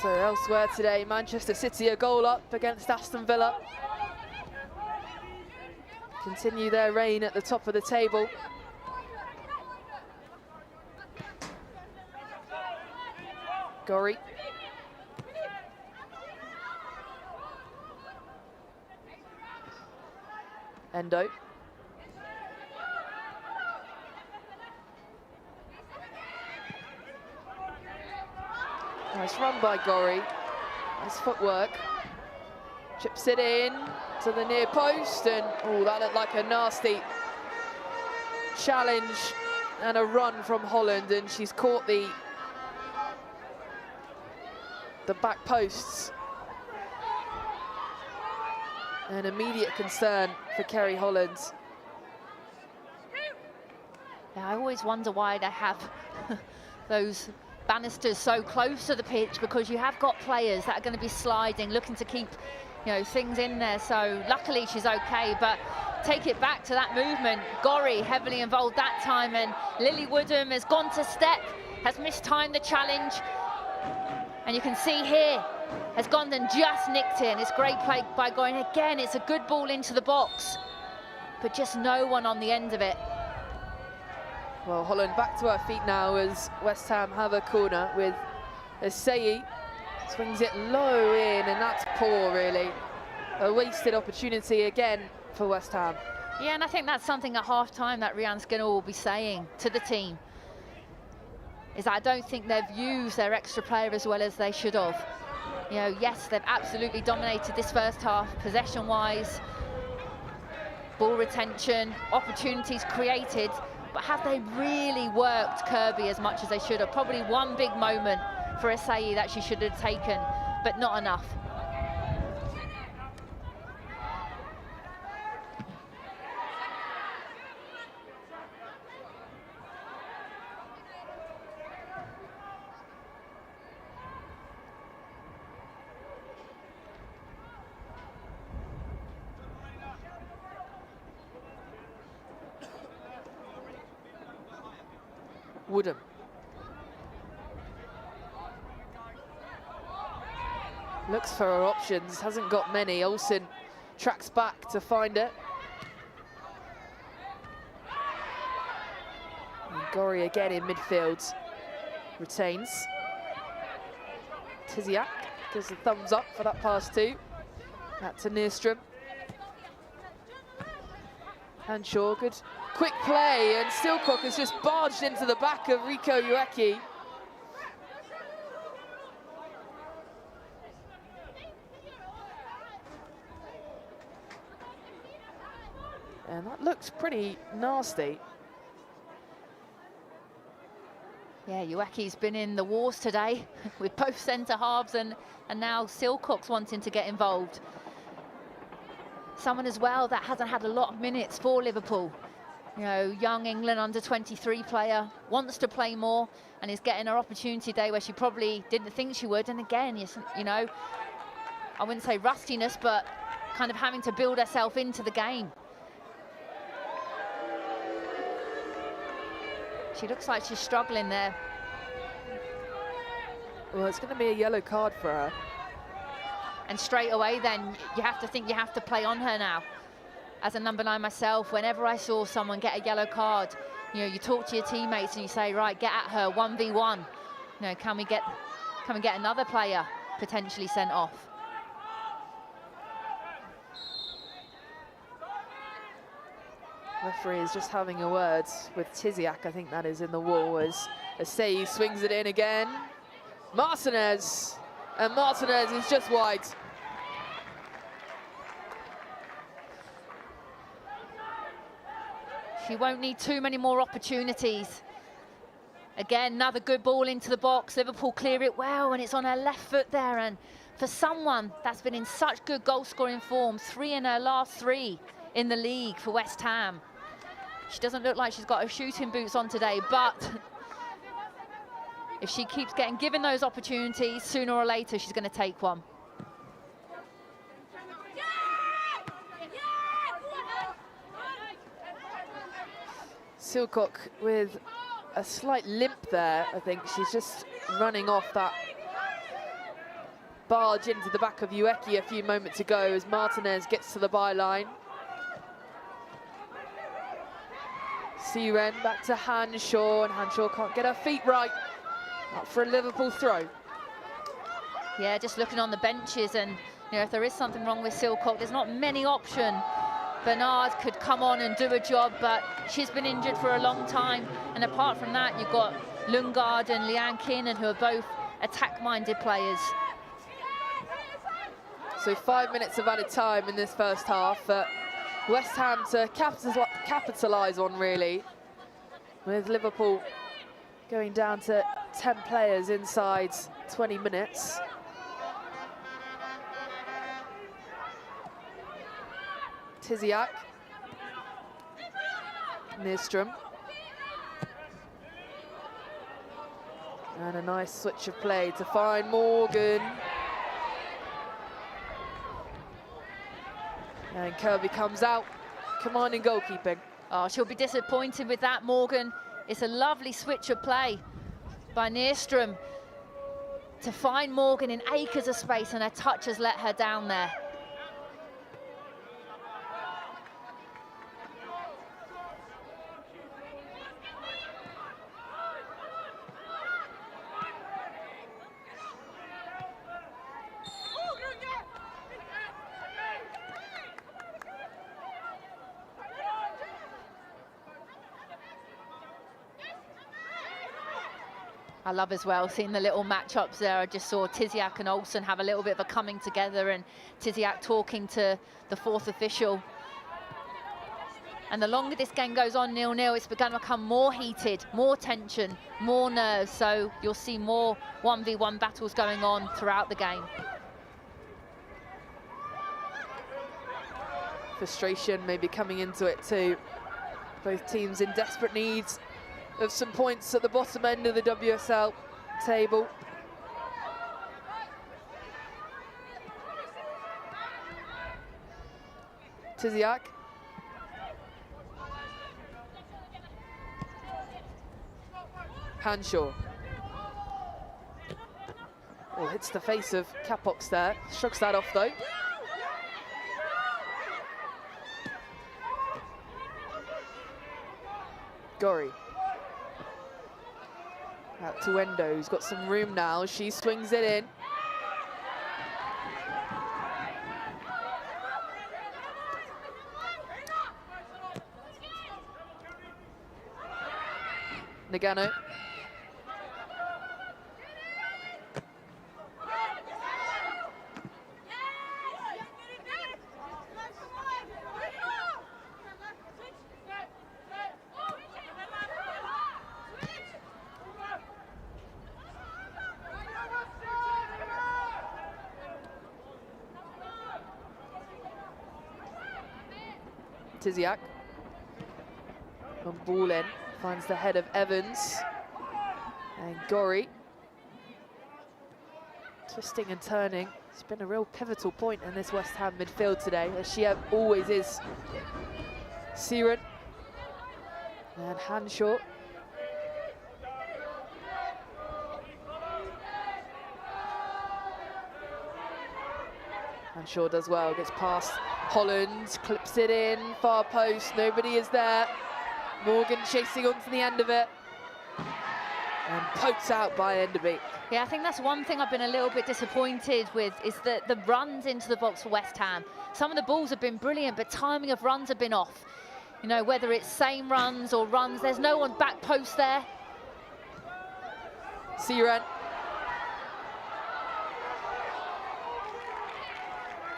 So elsewhere today, Manchester City a goal up against Aston Villa. Continue their reign at the top of the table. Gorry. Endo. Nice run by Gorry. Nice footwork. Chips it in to the near post, and oh, that looked like a nasty challenge and a run from Holland, and she's caught the back posts. An immediate concern for Kerry Holland. Yeah, I always wonder why they have those banisters so close to the pitch, because you have got players that are going to be sliding, looking to keep, you know, things in there. So luckily she's okay, but take it back to that movement. Gorry heavily involved that time, and Lily Woodham has gone to step, has mistimed the challenge, and you can see here has gone and just nicked it. And it's great play by Gorry. Again, it's a good ball into the box, but just no one on the end of it. Well, Holland back to her feet now as West Ham have a corner with Asseyi. Swings it low in, and that's poor, really. A wasted opportunity again for West Ham. Yeah, and I think that's something at half-time that Rianne Skinner will be saying to the team, is that I don't think they've used their extra player as well as they should have. You know, yes, they've absolutely dominated this first half, possession-wise, ball retention, opportunities created, but have they really worked Kirby as much as they should have? Probably one big moment for Asseyi that she should have taken, but not enough. Woodham. Looks for her options, hasn't got many. Olsen tracks back to find it. And Gorry again in midfield. Retains. Tiziak gives a thumbs up for that pass too. That's to Nierstrom. Hanshaw, good quick play, and Silcock has just barged into the back of Rico Ueki. And that looks pretty nasty. Yeah, Ueki's been in the wars today with both centre halves, and now Silcock's wanting to get involved. Someone as well that hasn't had a lot of minutes for Liverpool. You know, young England under-23 player, wants to play more, and is getting her opportunity today where she probably didn't think she would. And again, you know, I wouldn't say rustiness, but kind of having to build herself into the game. She looks like she's struggling there. Well, it's going to be a yellow card for her. And straight away then, you have to think you have to play on her now. As a number 9 myself, whenever I saw someone get a yellow card, you know, you talk to your teammates and you say, right, get at her, 1v1. You know, can we get another player potentially sent off? Referee is just having a word with Tiziak, I think that is, in the wall, as Asseyi swings it in again. Martinez, and Martinez is just wide. She won't need too many more opportunities. Again, another good ball into the box. Liverpool clear it well, and it's on her left foot there. And for someone that's been in such good goal-scoring form, 3 in her last 3 in the league for West Ham. She doesn't look like she's got her shooting boots on today, but if she keeps given those opportunities, sooner or later she's going to take one. Silcock with a slight limp there, I think. She's just running off that barge into the back of Ueki a few moments ago as Martinez gets to the byline. Siren back to Hanshaw, and Hanshaw can't get her feet right. Up for a Liverpool throw. Yeah, just looking on the benches, and if there is something wrong with Silcock, there's not many options. Bernard could come on and do a job, but she's been injured for a long time. And apart from that, you've got Lundgaard and Leanne Keenan, who are both attack-minded players. So 5 minutes of added time in this first half. West Ham to capitalise on, really, with Liverpool going down to 10 players inside 20 minutes. Tiziak, Nystrom, and a nice switch of play to find Morgan. And Kirby comes out, commanding goalkeeping. Oh, she'll be disappointed with that, Morgan. It's a lovely switch of play by Nystrom to find Morgan in acres of space, and her touch has let her down there. I love as well seeing the little matchups there. I just saw Tiziak and Olsen have a little bit of a coming together, and Tiziak talking to the fourth official. And the longer this game goes on 0-0, it's going to become more heated, more tension, more nerves. So you'll see more 1v1 battles going on throughout the game. Frustration maybe coming into it too. Both teams in desperate need of some points at the bottom end of the WSL table. Tiziak. Hanshaw. Oh, hits the face of Capox there. Shrugs that off though. Gorry. Out to Endo, who's got some room now. She swings it in. Nagano. Tiziak. On ball in, finds the head of Evans. And Gorry. Twisting and turning. It's been a real pivotal point in this West Ham midfield today, as she always is. Siren. And Hanshaw. Hanshaw does well, gets past Holland, clips it in, far post, nobody is there. Morgan chasing on to the end of it. And poked out by Enderby. Yeah, I think that's one thing I've been a little bit disappointed with, is the runs into the box for West Ham. Some of the balls have been brilliant, but timing of runs have been off. You know, whether it's same runs or runs, there's no one back post there. Siren.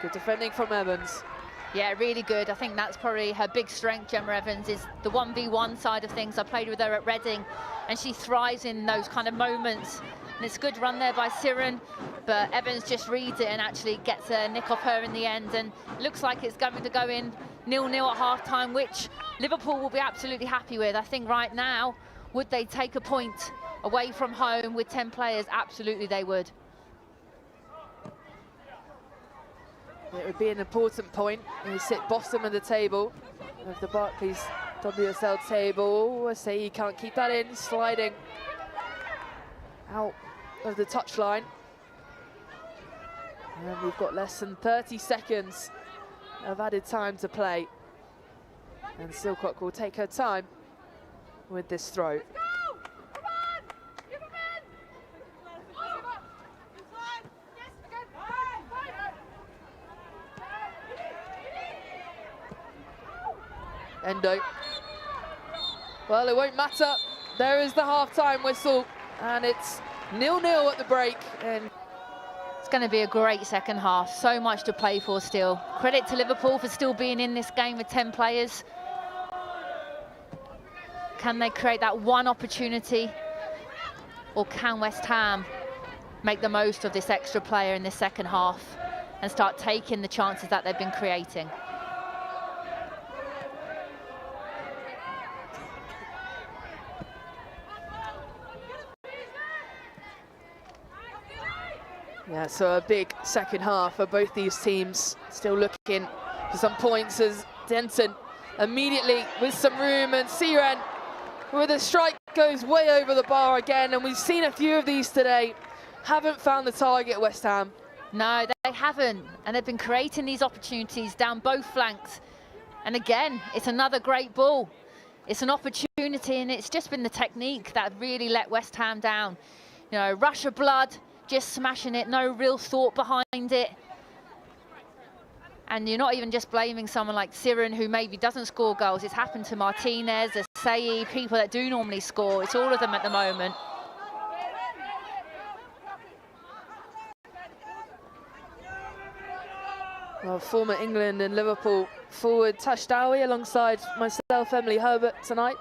Good defending from Evans. Yeah, really good. I think that's probably her big strength, Gemma Evans, is the 1v1 side of things. I played with her at Reading, and she thrives in those kind of moments. And it's a good run there by Siren, but Evans just reads it and actually gets a nick off her in the end. And looks like it's going to go in 0-0 at half-time, which Liverpool will be absolutely happy with. I think right now, would they take a point away from home with 10 players? Absolutely they would. It would be an important point. We sit bottom of the table of the Barclays WSL table. I say he can't keep that in, sliding out of the touchline. And we've got less than 30 seconds of added time to play. And Silcock will take her time with this throw. Endo. Well, it won't matter. There is the half-time whistle, and it's 0-0 at the break. And it's going to be a great second half. So much to play for still. Credit to Liverpool for still being in this game with 10 players. Can they create that one opportunity? Or can West Ham make the most of this extra player in this second half and start taking the chances that they've been creating? Yeah, so a big second half for both these teams. Still looking for some points as Denton immediately with some room, and Siren with a strike goes way over the bar again, and we've seen a few of these today. Haven't found the target, West Ham. No, they haven't, and they've been creating these opportunities down both flanks. And again, it's another great ball. It's an opportunity, and it's just been the technique that really let West Ham down. You know, rush of blood, just smashing it, no real thought behind it. And you're not even just blaming someone like Siren, who maybe doesn't score goals. It's happened to Martinez, Asai, people that do normally score. It's all of them at the moment. Well, former England and Liverpool forward Tash Dowie alongside myself, Emily Herbert, tonight.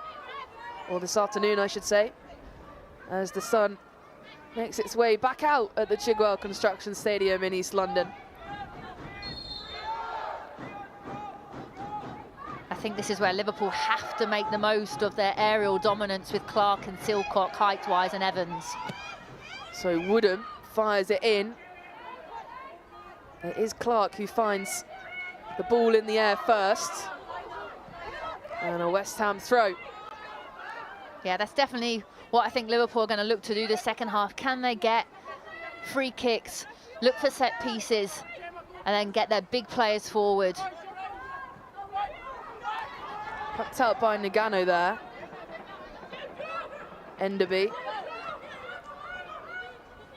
Or this afternoon, I should say, as the sun makes its way back out at the Chigwell Construction Stadium in East London. I think this is where Liverpool have to make the most of their aerial dominance with Clark and Silcock, height-wise, and Evans. So Woodham fires it in. It is Clark who finds the ball in the air first. And a West Ham throw. Yeah, that's definitely what I think Liverpool are going to look to do the second half. Can they get free kicks, look for set pieces, and then get their big players forward? Plucked out by Nagano there. Enderby.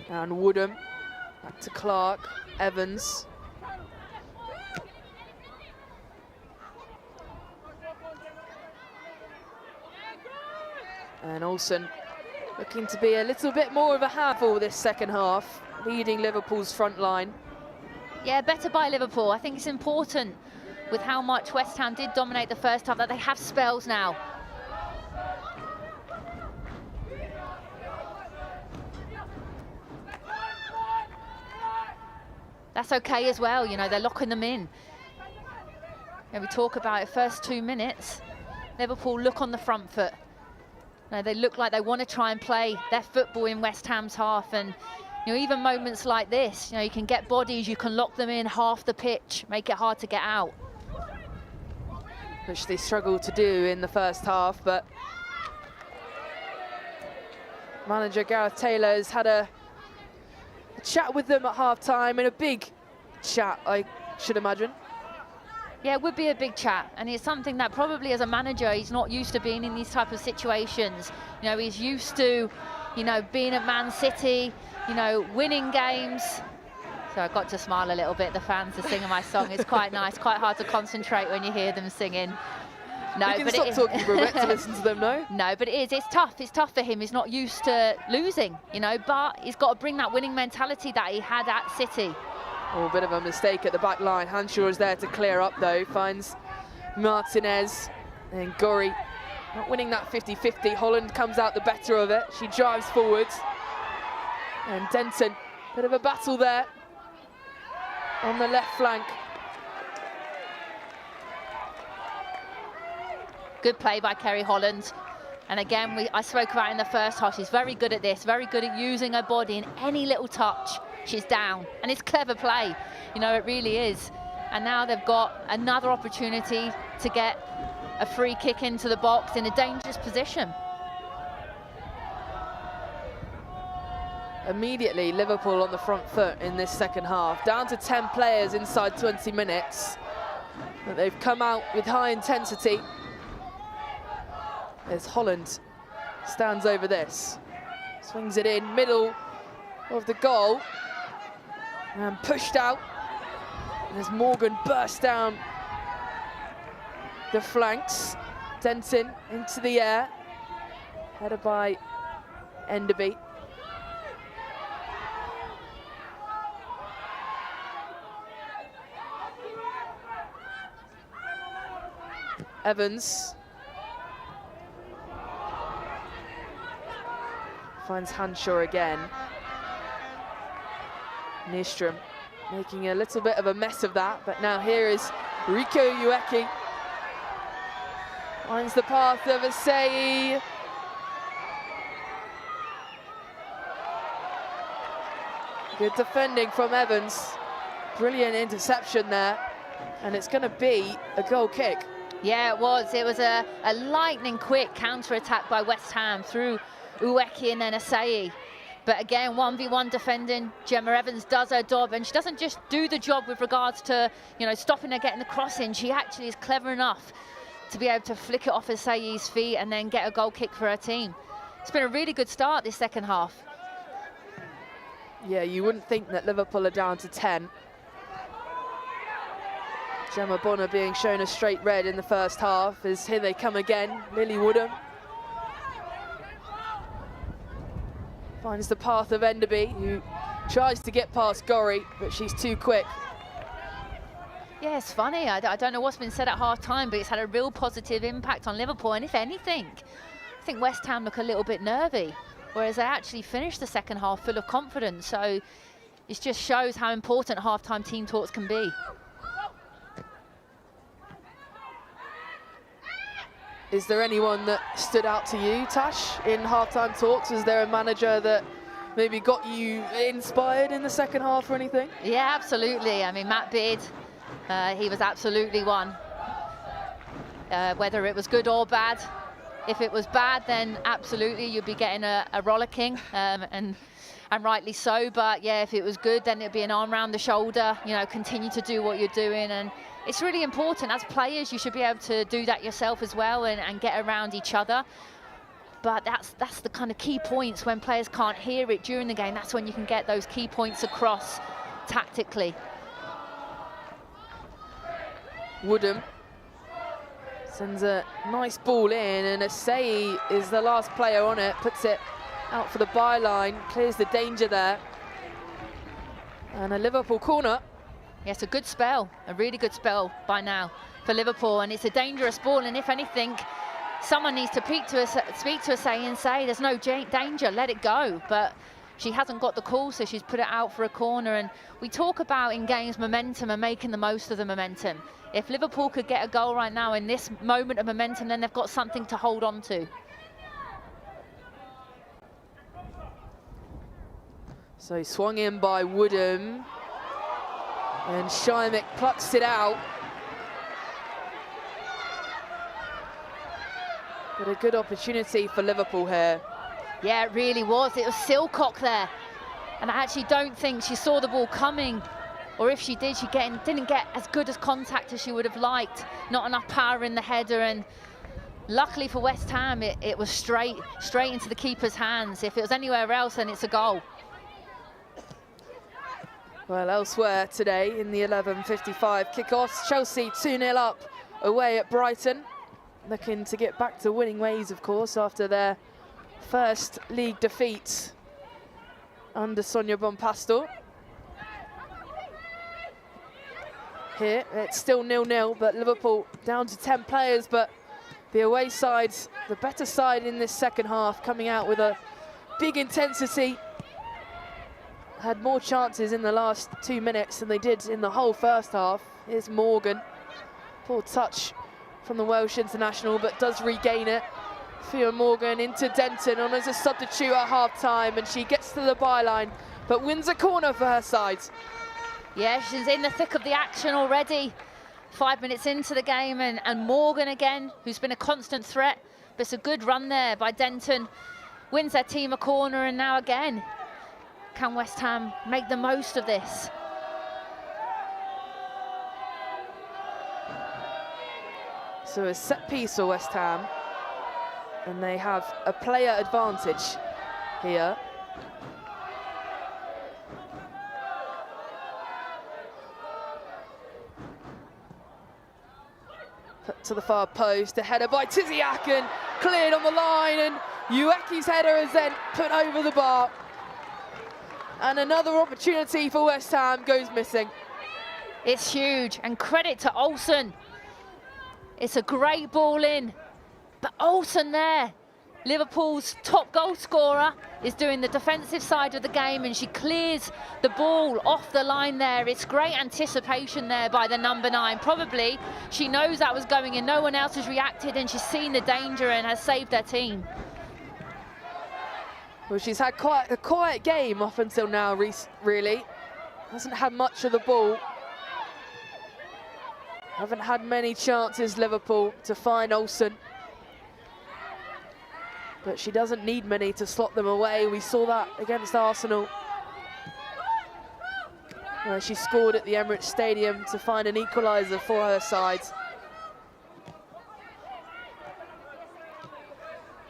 And Woodham. Back to Clark. Evans. And Olsen looking to be a little bit more of a handful this second half, leading Liverpool's front line. Yeah, better by Liverpool. I think it's important with how much West Ham did dominate the first half that they have spells now. That's okay as well, you know, they're locking them in. And we talk about it, first 2 minutes, Liverpool look on the front foot. You know, they look like they want to try and play their football in West Ham's half, and you know, even moments like this, you know, you can get bodies, you can lock them in half the pitch, make it hard to get out. Which they struggled to do in the first half, but manager Gareth Taylor has had a chat with them at half-time, and a big chat, I should imagine. Yeah, it would be a big chat, and it's something that probably as a manager he's not used to being in these type of situations. You know, he's used to, you know, being at Man City, you know, winning games. So I got to smile a little bit. The fans are singing my song. It's quite nice, quite hard to concentrate when you hear them singing. No, you can but stop talking for a bit to listen to them, no? No, but it is. It's tough. It's tough for him. He's not used to losing, you know, but he's got to bring that winning mentality that he had at City. Oh, a bit of a mistake at the back line. Hanshaw is there to clear up, though. Finds Martinez and Gorry. Not winning that 50-50. Holland comes out the better of it. She drives forwards. And Denton, bit of a battle there on the left flank. Good play by Kerry Holland. And again, I spoke about in the first half, she's very good at this, very good at using her body, and any little touch, she's down. And it's clever play, you know, it really is. And now they've got another opportunity to get a free kick into the box in a dangerous position. Immediately, Liverpool on the front foot in this second half. Down to 10 players inside 20 minutes. But they've come out with high intensity. As Holland stands over this. Swings it in, middle of the goal. And pushed out. And as Morgan bursts down the flanks. Denton into the air. Headed by Enderby. Evans finds Hanshaw again. Nystrom making a little bit of a mess of that, but now here is Rico Ueki. Finds the path of Asai. Good defending from Evans. Brilliant interception there. And it's going to be a goal kick. Yeah, it was. It was a lightning quick counter-attack by West Ham through Ueki and then Asai. But again, 1v1 defending, Gemma Evans does her job, and she doesn't just do the job with regards to, you know, stopping her getting the cross in. She actually is clever enough to be able to flick it off Asai's feet and then get a goal kick for her team. It's been a really good start this second half. Yeah, you wouldn't think that Liverpool are down to 10. Gemma Bonner being shown a straight red in the first half, as here they come again. Lily Woodham finds the path of Enderby, who tries to get past Gorry, but she's too quick. Yeah, it's funny. I don't know what's been said at half-time, but it's had a real positive impact on Liverpool. And if anything, I think West Ham look a little bit nervy, whereas they actually finished the second half full of confidence. So it just shows how important half-time team talks can be. Is there anyone that stood out to you, Tash, in half-time talks? Is there a manager that maybe got you inspired in the second half or anything? Yeah, absolutely. I mean, Matt Beard, he was absolutely one. Whether it was good or bad. If it was bad, then absolutely you'd be getting a rollicking, and rightly so. But yeah, if it was good, then it'd be an arm round the shoulder, you know, continue to do what you're doing. And it's really important as players, you should be able to do that yourself as well and get around each other. But that's the kind of key points when players can't hear it during the game. That's when you can get those key points across tactically. Woodham sends a nice ball in, and Asai is the last player on it, puts it out for the byline, clears the danger there. And a Liverpool corner. Yes, a good spell, a really good spell by now for Liverpool, and it's a dangerous ball, and if anything, someone needs to speak to Asai and say there's no danger, let it go. But she hasn't got the call, so she's put it out for a corner. And we talk about in games momentum and making the most of the momentum. If Liverpool could get a goal right now in this moment of momentum, then they've got something to hold on to. So swung in by Woodham, and Schimek plucks it out. But a good opportunity for Liverpool here. Yeah, it really was. It was Silcock there. And I actually don't think she saw the ball coming. Or if she did, she didn't get as good as contact as she would have liked. Not enough power in the header. And luckily for West Ham, it was straight into the keeper's hands. If it was anywhere else, then it's a goal. Well, elsewhere today in the 11:55 kickoffs, Chelsea 2-0 up away at Brighton. Looking to get back to winning ways, of course, after their first league defeat under Sonia Bonpastor. Here, it's still 0-0, but Liverpool down to 10 players, but the away side, the better side in this second half, coming out with a big intensity. Had more chances in the last 2 minutes than they did in the whole first half. Here's Morgan. Poor touch from the Welsh international, but does regain it. Fia Morgan into Denton on as a substitute at half-time, and she gets to the byline, but wins a corner for her side. Yeah, she's in the thick of the action already. 5 minutes into the game, and Morgan again, who's been a constant threat. But it's a good run there by Denton. Wins their team a corner, and now again, can West Ham make the most of this? So a set piece for West Ham, and they have a player advantage here. Put to the far post, a header by Tiziak and cleared on the line, and Ueki's header is then put over the bar. And another opportunity for West Ham goes missing. It's huge, and credit to Olsen. It's a great ball in, but Olsen there, Liverpool's top goal scorer, is doing the defensive side of the game, and she clears the ball off the line there. It's great anticipation there by the number 9. Probably she knows that was going in, no one else has reacted, and she's seen the danger and has saved her team. Well, she's had quite a quiet game up until now, really. Hasn't had much of the ball. Haven't had many chances, Liverpool, to find Olsen. But she doesn't need many to slot them away. We saw that against Arsenal, where she scored at the Emirates Stadium to find an equaliser for her side.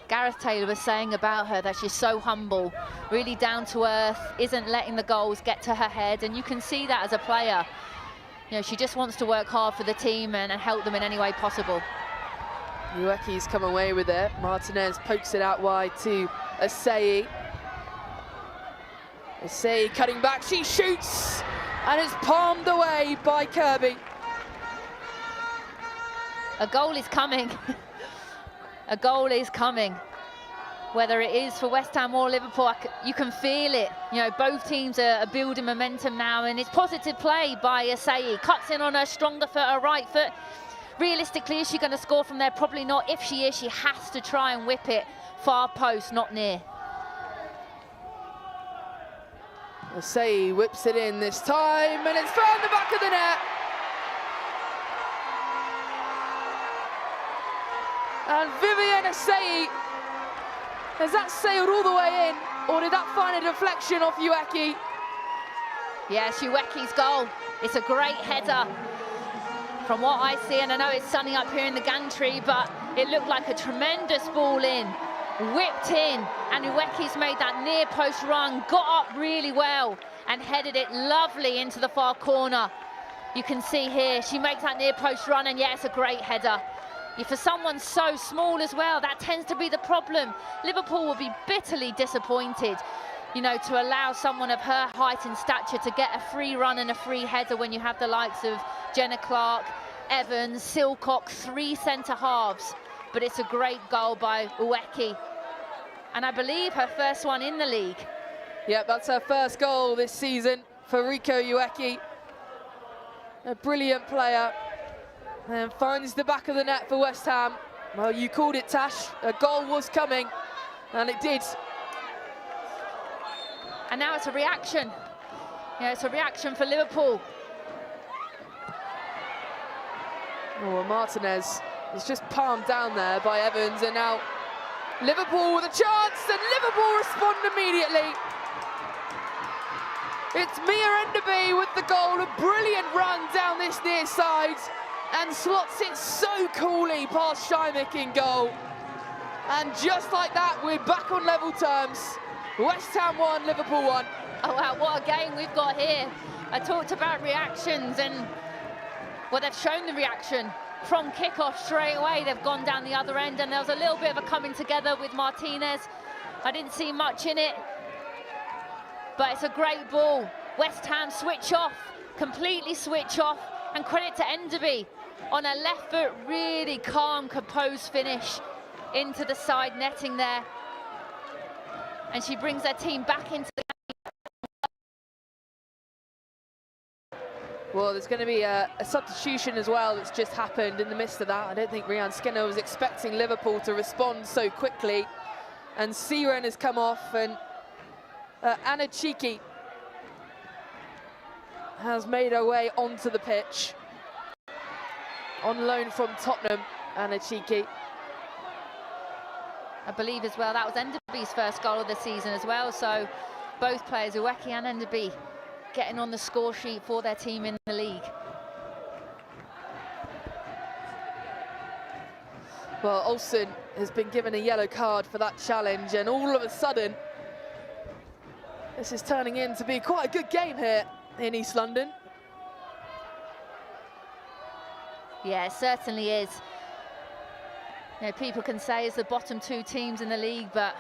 Gareth Taylor was saying about her that she's so humble, really down to earth, isn't letting the goals get to her head, and you can see that as a player. You know, she just wants to work hard for the team and help them in any way possible. Ueki's come away with it. Martinez pokes it out wide to Asseyi. Asseyi cutting back, she shoots, and it's palmed away by Kirby. A goal is coming. A goal is coming. Whether it is for West Ham or Liverpool, you can feel it. You know, both teams are building momentum now, and it's positive play by Asseyi. Cuts in on her stronger foot, her right foot. Realistically, is she going to score from there? Probably not. If she is, she has to try and whip it far post, not near. Asseyi whips it in this time, and it's found the back of the net. And Vivienne Asseyi, has that sailed all the way in, or did that find a deflection off Ueki? Yes, Ueki's goal. It's a great header from what I see, and I know it's sunny up here in the gantry, but it looked like a tremendous ball in, whipped in, and Ueki's made that near post run, got up really well, and headed it lovely into the far corner. You can see here, she makes that near post run, and yeah, it's a great header. For someone so small as well, that tends to be the problem. Liverpool will be bitterly disappointed, you know, to allow someone of her height and stature to get a free run and a free header when you have the likes of Jenna Clark, Evans, Silcock, 3 centre halves. But it's a great goal by Ueki, and I believe her first one in the league. Yep, that's her first goal this season for Rico Ueki. A brilliant player. And finds the back of the net for West Ham. Well, you called it, Tash. A goal was coming, and it did. And now it's a reaction. Yeah, it's a reaction for Liverpool. Oh, well, Martinez is just palmed down there by Evans, and now Liverpool with a chance, and Liverpool respond immediately. It's Mia Enderby with the goal, a brilliant run down this near side, and slots it so coolly past Schimek in goal. And just like that, we're back on level terms. West Ham 1, Liverpool 1. Oh wow, what a game we've got here. I talked about reactions, and well, they've shown the reaction. From kickoff straight away, they've gone down the other end, and there was a little bit of a coming together with Martinez. I didn't see much in it, but it's a great ball. West Ham switch off, completely switch off, and credit to Enderby on her left foot, really calm, composed finish into the side netting there. And she brings her team back into the game. Well, there's going to be a substitution as well that's just happened in the midst of that. I don't think Rian Skinner was expecting Liverpool to respond so quickly. And Siren has come off, and Anna Chiki has made her way onto the pitch. On loan from Tottenham, Anna Chiki. I believe as well that was Enderby's first goal of the season as well, so both players, Ueki and Enderby, getting on the score sheet for their team in the league. Well, Olsen has been given a yellow card for that challenge, and all of a sudden this is turning in to be quite a good game here in East London. Yeah, it certainly is. You know, people can say it's the bottom two teams in the league, but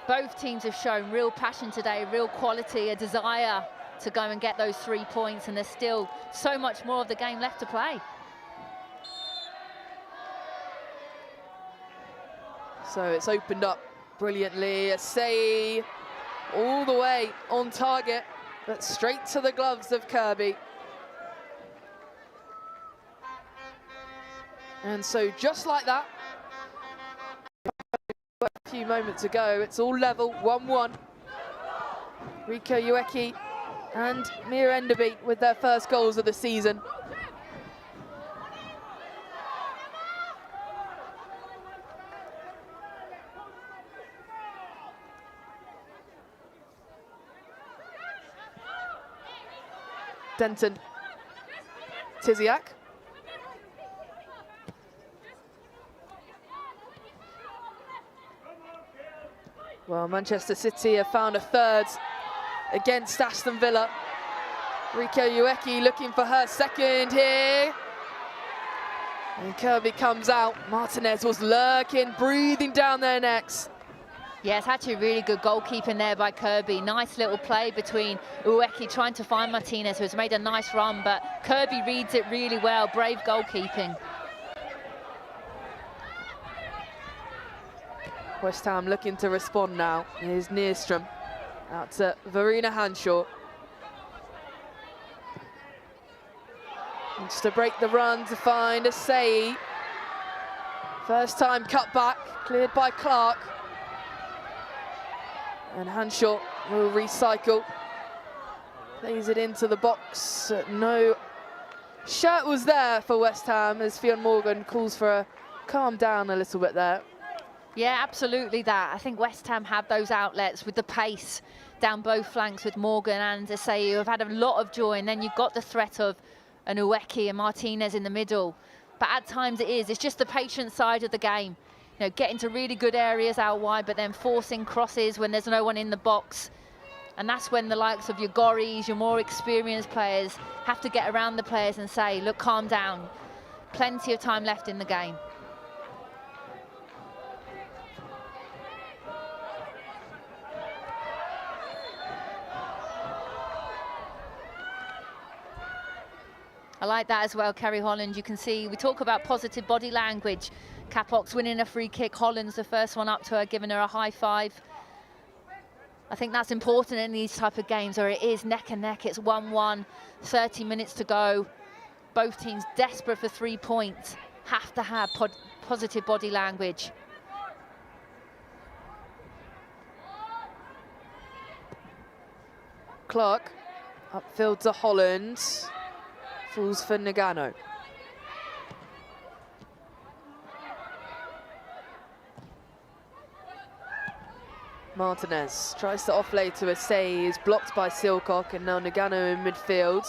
both teams have shown real passion today, real quality, a desire to go and get those 3 points, and there's still so much more of the game left to play. So it's opened up brilliantly. Asai all the way on target, but straight to the gloves of Kirby. And so just like that, a few moments ago, it's all level, 1-1. Riko Ueki and Mia Enderby with their first goals of the season. Denton, Tiziak. Well, Manchester City have found a third against Aston Villa. Riko Ueki looking for her second here. And Kirby comes out. Martinez was lurking, breathing down their necks. Yeah, it's actually really good goalkeeping there by Kirby. Nice little play between Ueki trying to find Martinez, who's made a nice run, but Kirby reads it really well. Brave goalkeeping. West Ham looking to respond now. Here's Nierstrom out to Verena Hanshaw. Wants to break the run to find Asai. First time cut back, cleared by Clark. And Hanshaw will recycle. Plays it into the box. No shirt was there for West Ham as Fionn Morgan calls for a calm down a little bit there. Yeah, absolutely that. I think West Ham had those outlets with the pace down both flanks with Morgan and Asai, who have had a lot of joy, and then you've got the threat of an Ueki and Martinez in the middle. But at times it's just the patient side of the game. You know, getting to really good areas out wide, but then forcing crosses when there's no one in the box. And that's when the likes of your Goris, your more experienced players, have to get around the players and say, look, calm down. Plenty of time left in the game. I like that as well, Kerry Holland. You can see, we talk about positive body language. Capox winning a free kick. Holland's the first one up to her, giving her a high five. I think that's important in these type of games where it is neck and neck. It's 1-1, 30 minutes to go. Both teams desperate for 3 points. Have to have positive body language. Clark, upfield to Holland. Falls for Nagano. Martinez tries to offload to Asai, is blocked by Silcock, and now Nagano in midfield.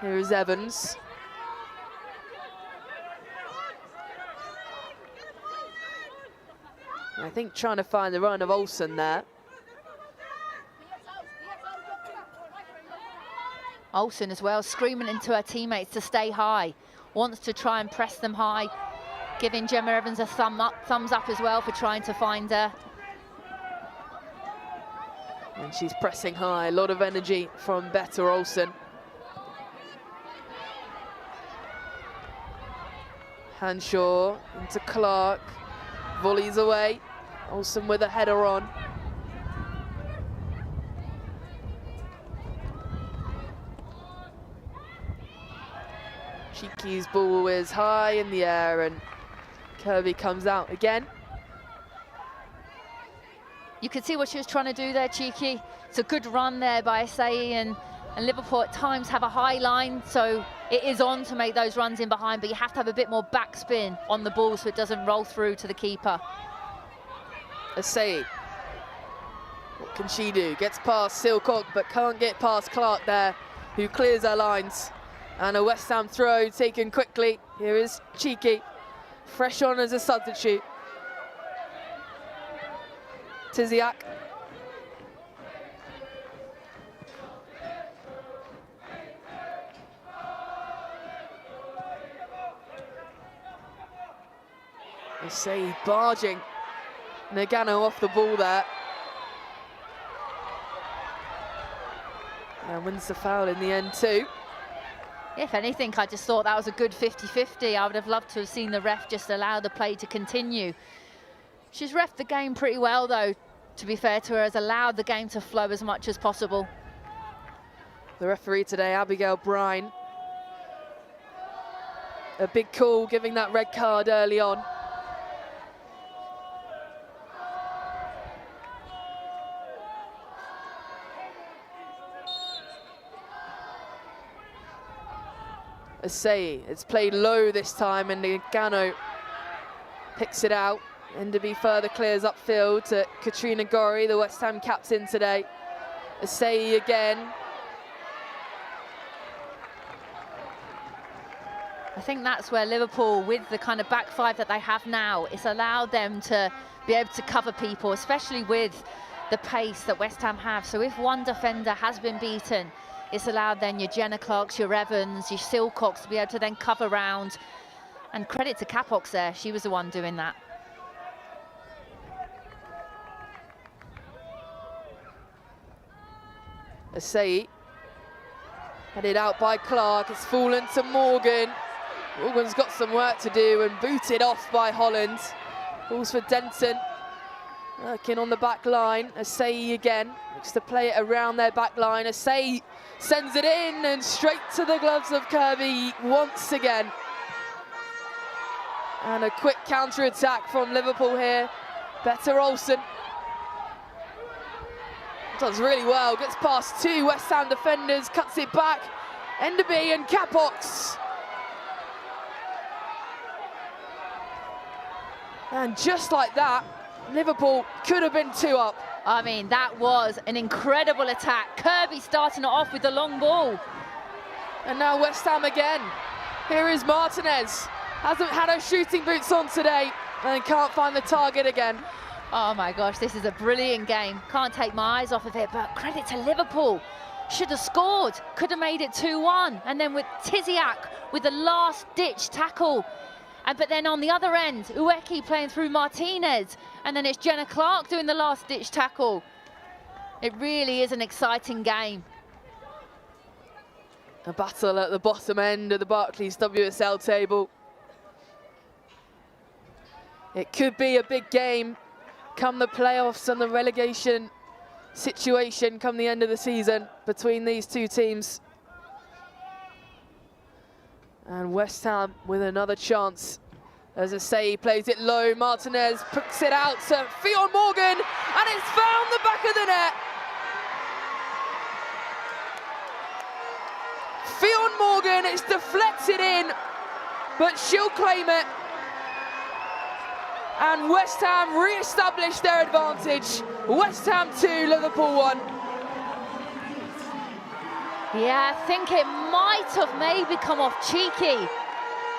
Here is Evans. I think trying to find the run of Olsen there. Olsen as well, screaming into her teammates to stay high. Wants to try and press them high. Giving Gemma Evans a thumbs up as well for trying to find her. And she's pressing high, a lot of energy from Betta Olsen. Hanshaw into Clark, volleys away. Olsen with a header on. Cheeky's ball is high in the air and Kirby comes out again. You could see what she was trying to do there, Cheeky. It's a good run there by Asai, and Liverpool at times have a high line, so it is on to make those runs in behind, but you have to have a bit more backspin on the ball so it doesn't roll through to the keeper. Asai, what can she do? Gets past Silcock, but can't get past Clark there, who clears her lines. And a West Ham throw taken quickly. Here is Cheeky, fresh on as a substitute. Tiziak. Say barging Nagano off the ball there. And wins the foul in the end too. If anything, I just thought that was a good 50-50. I would have loved to have seen the ref just allow the play to continue. She's reffed the game pretty well though, to be fair to her, has allowed the game to flow as much as possible. The referee today, Abigail Brine. A big call, giving that red card early on. Asai, it's played low this time, and Nagano picks it out. Enderby further clears upfield to Katrina Gorry, the West Ham captain today. Asai again. I think that's where Liverpool, with the kind of back five that they have now, it's allowed them to be able to cover people, especially with the pace that West Ham have. So if one defender has been beaten, it's allowed then your Jenna Clarks, your Evans, your Silcox to be able to then cover round. And credit to Capox there, she was the one doing that. Asai, headed out by Clark, it's fallen to Morgan. Morgan's got some work to do and booted off by Holland. Balls for Denton, working on the back line. Asai again, looks to play it around their back line. Asai sends it in and straight to the gloves of Kirby once again. And a quick counter-attack from Liverpool here. Better Olsen. Does really well, gets past two West Ham defenders, cuts it back. Enderby and Capox. And just like that, Liverpool could have been 2 up. I mean, that was an incredible attack. Kirby starting it off with the long ball. And now West Ham again. Here is Martinez. Hasn't had her shooting boots on today and can't find the target again. Oh my gosh, this is a brilliant game. Can't take my eyes off of it, but credit to Liverpool. Should have scored, could have made it 2-1. And then with Tiziak with the last ditch tackle. But then on the other end, Ueki playing through Martinez. And then it's Jenna Clark doing the last ditch tackle. It really is an exciting game. A battle at the bottom end of the Barclays WSL table. It could be a big game come the playoffs and the relegation situation come the end of the season between these two teams. And West Ham with another chance. As Asai plays it low, Martinez puts it out to Fionn Morgan, and it's found the back of the net. Fionn Morgan, it's deflected in, but she'll claim it. And West Ham re-establish their advantage. West Ham 2, Liverpool 1. Yeah, I think it might have maybe come off cheeky.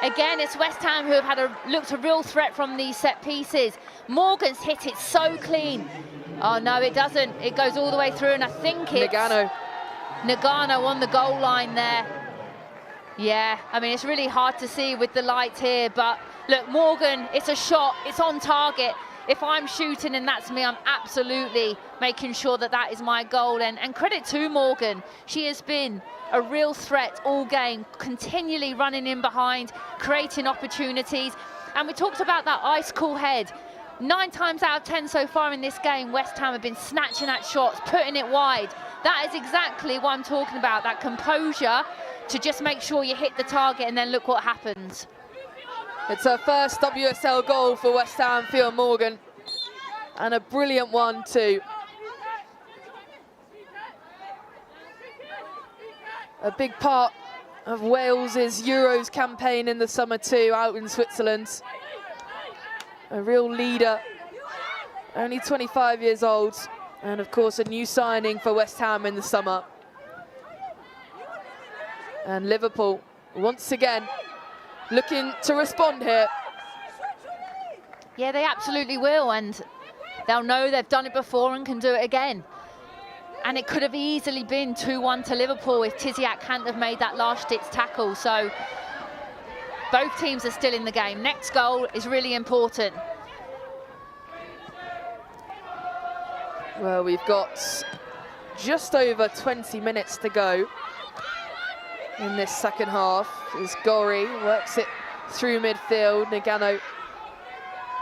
Again, it's West Ham who have had looked a real threat from these set pieces. Morgan's hit it so clean. Oh no, it doesn't. It goes all the way through, and I think it's Nagano on the goal line there. Yeah, I mean, it's really hard to see with the lights here, but look, Morgan, it's a shot, it's on target. If I'm shooting and that's me, I'm absolutely making sure that that is my goal. And credit to Morgan, she has been a real threat all game, continually running in behind, creating opportunities. And we talked about that ice cool head. 9 times out of 10 so far in this game, West Ham have been snatching at shots, putting it wide. That is exactly what I'm talking about, that composure to just make sure you hit the target, and then look what happens. It's her first WSL goal for West Ham, Fionn Morgan, and a brilliant one too. A big part of Wales's Euros campaign in the summer too, out in Switzerland. A real leader, only 25 years old, and of course a new signing for West Ham in the summer. And Liverpool, once again, looking to respond here. Yeah, they absolutely will, and they'll know they've done it before and can do it again. And it could have easily been 2-1 to Liverpool if Tiziak hadn't have made that last-ditch tackle. So Both teams are still in the game. Next goal is really important. Well, we've got just over 20 minutes to go in this second half. As Gori works it through midfield, Nagano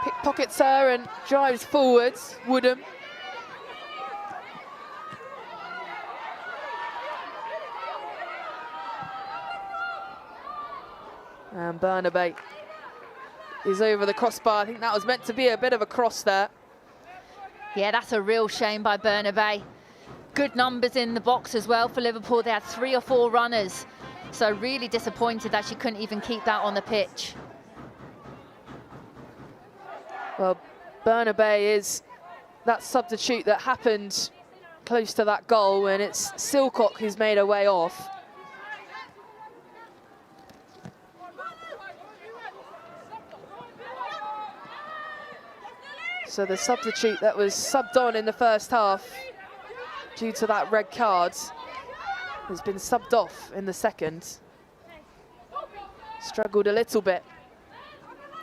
pickpockets her and drives forwards. Woodham. And Bernabé is over the crossbar. I think that was meant to be a bit of a cross there. Yeah, that's a real shame by Bernabé. Good numbers in the box as well for Liverpool. They had 3 or 4 runners. So really disappointed that she couldn't even keep that on the pitch. Well, Bernabé is that substitute that happened close to that goal, and it's Silcock who's made her way off. So the substitute that was subbed on in the first half due to that red card has been subbed off in the second. Struggled a little bit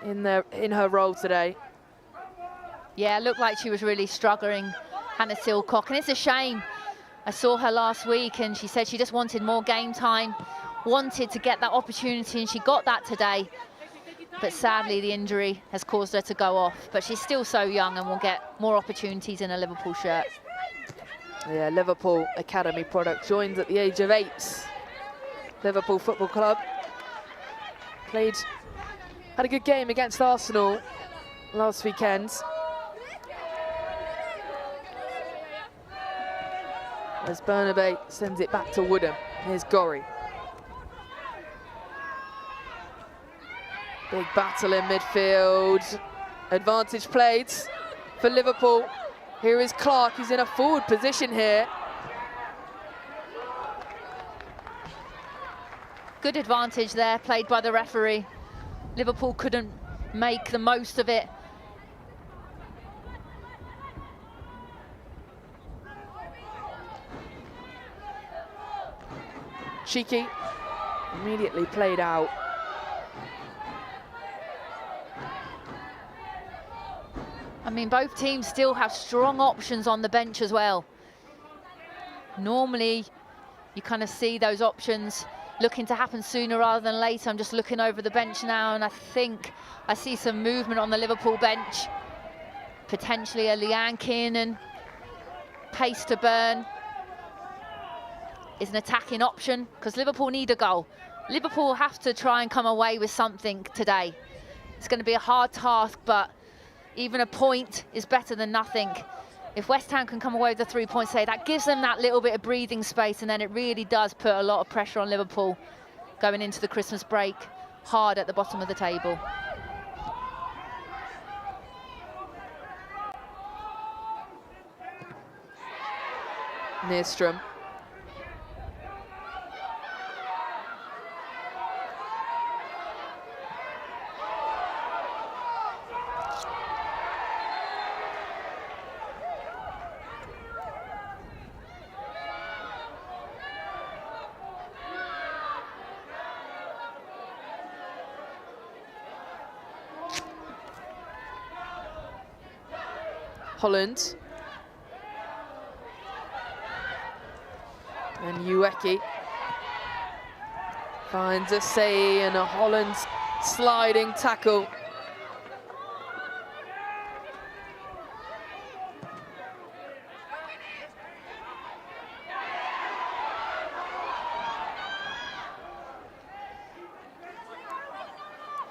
in her role today. Yeah, it looked like she was really struggling, Hannah Silcock, and it's a shame. I saw her last week and she said she just wanted more game time, wanted to get that opportunity, and she got that today. But sadly, the injury has caused her to go off. But she's still so young and will get more opportunities in a Liverpool shirt. Yeah, Liverpool Academy product, joined at the age of 8. Liverpool Football Club. Had a good game against Arsenal last weekend. As Bernabé sends it back to Woodham. Here's Gori. Big battle in midfield. Advantage played for Liverpool. Here is Clark, who's in a forward position here. Good advantage there, played by the referee. Liverpool couldn't make the most of it. Cheeky, immediately played out. I mean, both teams still have strong options on the bench as well. Normally, you kind of see those options looking to happen sooner rather than later. I'm just looking over the bench now, and I think I see some movement on the Liverpool bench. Potentially a Leanne Kiernan. Pace to Burn is an attacking option, because Liverpool need a goal. Liverpool have to try and come away with something today. It's going to be a hard task, but even a point is better than nothing. If West Ham can come away with the 3 points today, that gives them that little bit of breathing space, and then it really does put a lot of pressure on Liverpool going into the Christmas break, hard at the bottom of the table. Nystrom. Holland. And Ueki finds a say, and a Holland sliding tackle.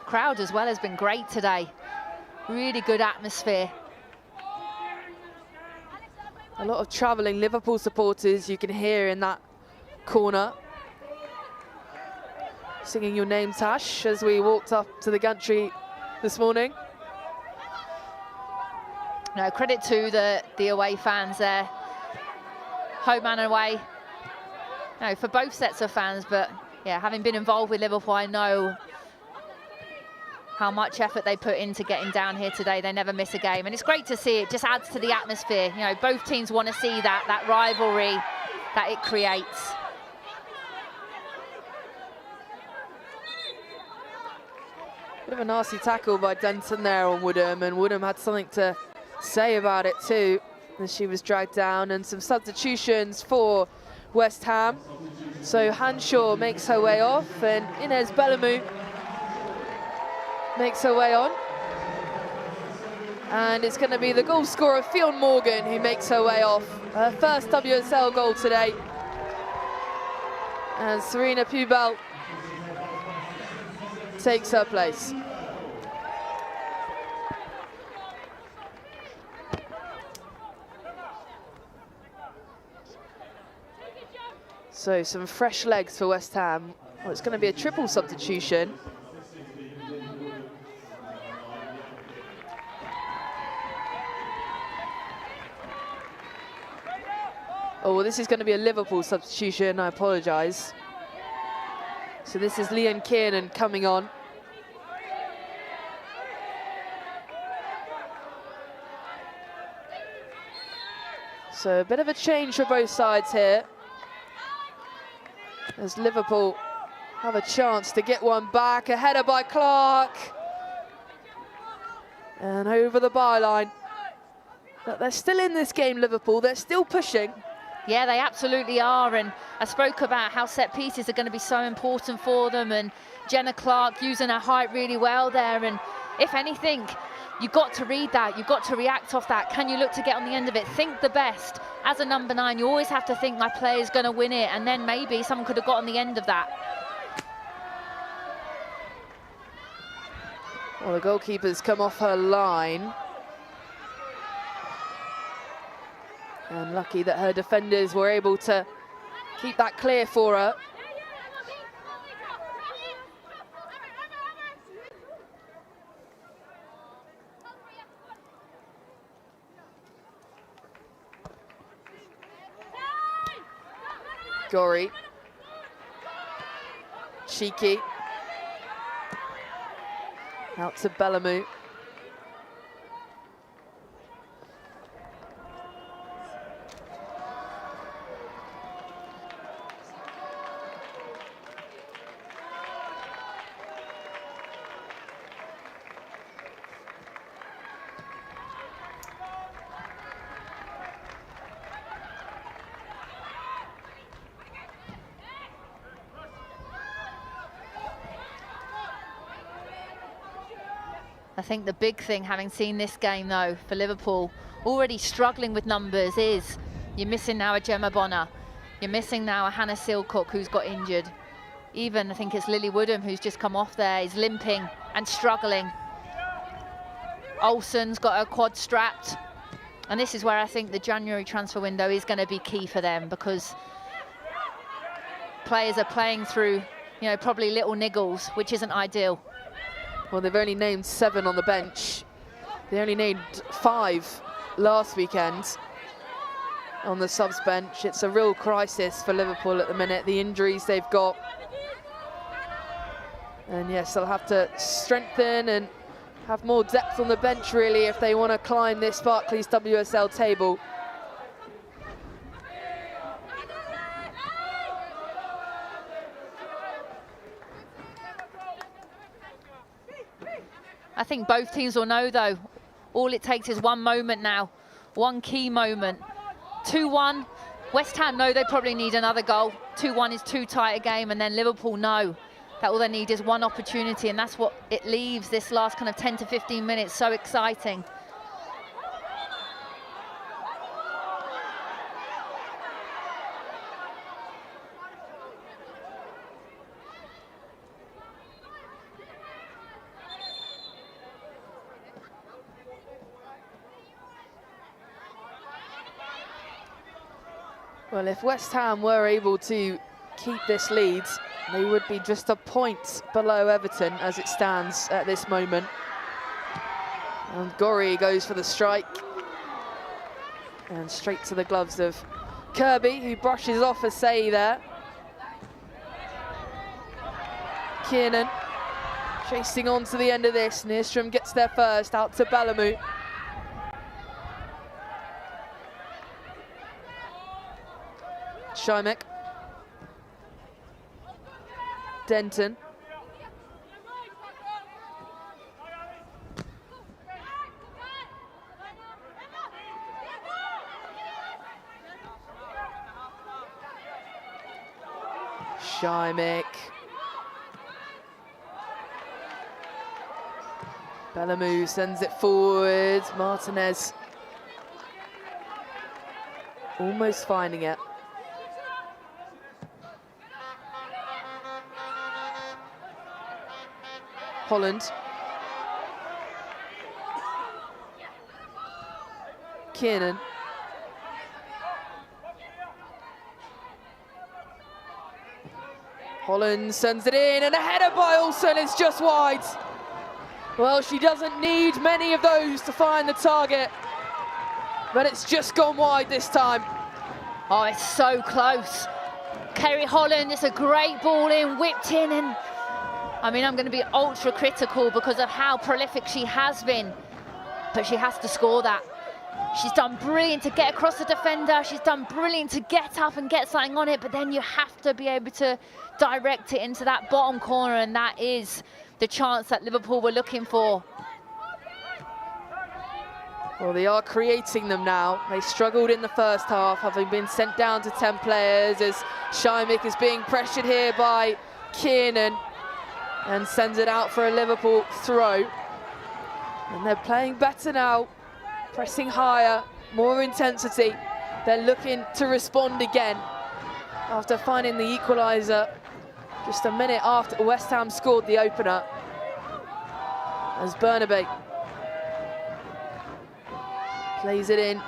Crowd as well has been great today. Really good atmosphere. A lot of travelling Liverpool supporters you can hear in that corner. Singing your name, Tash, as we walked up to the gantry this morning. No, credit to the away fans there. Home and away. No, for both sets of fans, but yeah, having been involved with Liverpool, I know how much effort they put into getting down here today. They never miss a game, and it's great to see. It just adds to the atmosphere. You know, both teams want to see that rivalry that it creates. Bit of a nasty tackle by Denton there on Woodham, and Woodham had something to say about it too as she was dragged down. And some substitutions for West Ham. So Hanshaw makes her way off, and Inez Bellamou makes her way on. And it's going to be the goal scorer, Fionn Morgan, who makes her way off. Her first WSL goal today. And Serena Pubel takes her place. So some fresh legs for West Ham. Well, it's going to be a triple substitution. Oh, well, this is going to be a Liverpool substitution, I apologise. So this is Leon Kiernan coming on. So a bit of a change for both sides here, as Liverpool have a chance to get one back. A header by Clark. And over the byline. But they're still in this game, Liverpool. They're still pushing. Yeah, they absolutely are, and I spoke about how set pieces are going to be so important for them, and Jenna Clark using her height really well there, and if anything, you've got to read that, you've got to react off that. Can you look to get on the end of it? Think the best. As a number 9, you always have to think my player's going to win it, and then maybe someone could have got on the end of that. Well, the goalkeeper's come off her line. And lucky that her defenders were able to keep that clear for her. Gorry. Cheeky. Out to Bellamou. I think the big thing, having seen this game though, for Liverpool, already struggling with numbers, is you're missing now a Gemma Bonner. You're missing now a Hannah Silcock, who's got injured. Even, I think it's Lily Woodham, who's just come off there, is limping and struggling. Olsen's got her quad strapped. And this is where I think the January transfer window is going to be key for them, because players are playing through, you know, probably little niggles, which isn't ideal. Well, they've only named 7 on the bench. They only named 5 last weekend on the subs bench. It's a real crisis for Liverpool at the minute, the injuries they've got. And yes, they'll have to strengthen and have more depth on the bench, really, if they want to climb this Barclays WSL table. I think both teams will know, though, all it takes is one moment now, one key moment. 2-1, West Ham know they probably need another goal. 2-1 is too tight a game, and then Liverpool know that all they need is one opportunity, and that's what it leaves this last kind of 10 to 15 minutes so exciting. Well, if West Ham were able to keep this lead, they would be just a point below Everton as it stands at this moment. And Gorry goes for the strike. And straight to the gloves of Kirby, who brushes off a say there. Kiernan chasing on to the end of this. Nierstrom gets there first, out to Bellamou. Schimek. Denton. Shymick. Bellamou sends it forward. Martinez almost finding it. Holland. Kiernan. Holland sends it in, and a header by Olsen is just wide. Well, she doesn't need many of those to find the target, but it's just gone wide this time. Oh, it's so close. Kerry Holland, it's a great ball in, whipped in, and I mean, I'm going to be ultra critical because of how prolific she has been, but she has to score that. She's done brilliant to get across the defender. She's done brilliant to get up and get something on it, but then you have to be able to direct it into that bottom corner, and that is the chance that Liverpool were looking for. Well, they are creating them now. They struggled in the first half, having been sent down to 10 players, as Shymick is being pressured here by Kiernan and sends it out for a Liverpool throw. And they're playing better now, pressing higher, more intensity. They're looking to respond again after finding the equaliser just a minute after West Ham scored the opener. As Bernabé plays it in.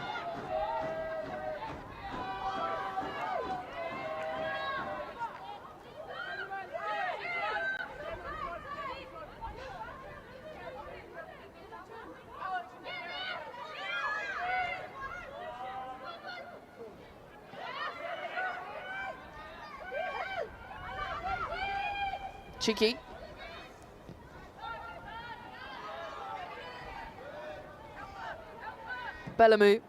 Cheeky. Bellamou.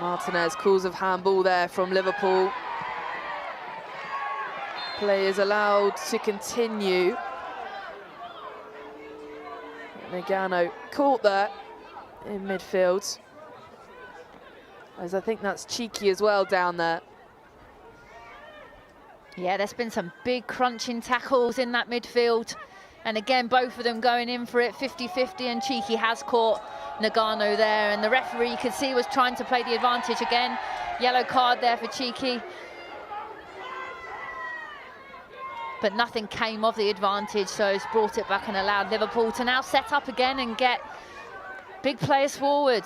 Martinez calls of handball there from Liverpool. Play is allowed to continue. Nagano caught there in midfield, as I think that's Cheeky as well down there. Yeah, there's been some big crunching tackles in that midfield. And again, both of them going in for it, 50-50, and Cheeky has caught Nagano there. And the referee, you could see, was trying to play the advantage again. Yellow card there for Cheeky. But nothing came of the advantage, so it's brought it back and allowed Liverpool to now set up again and get big players forward.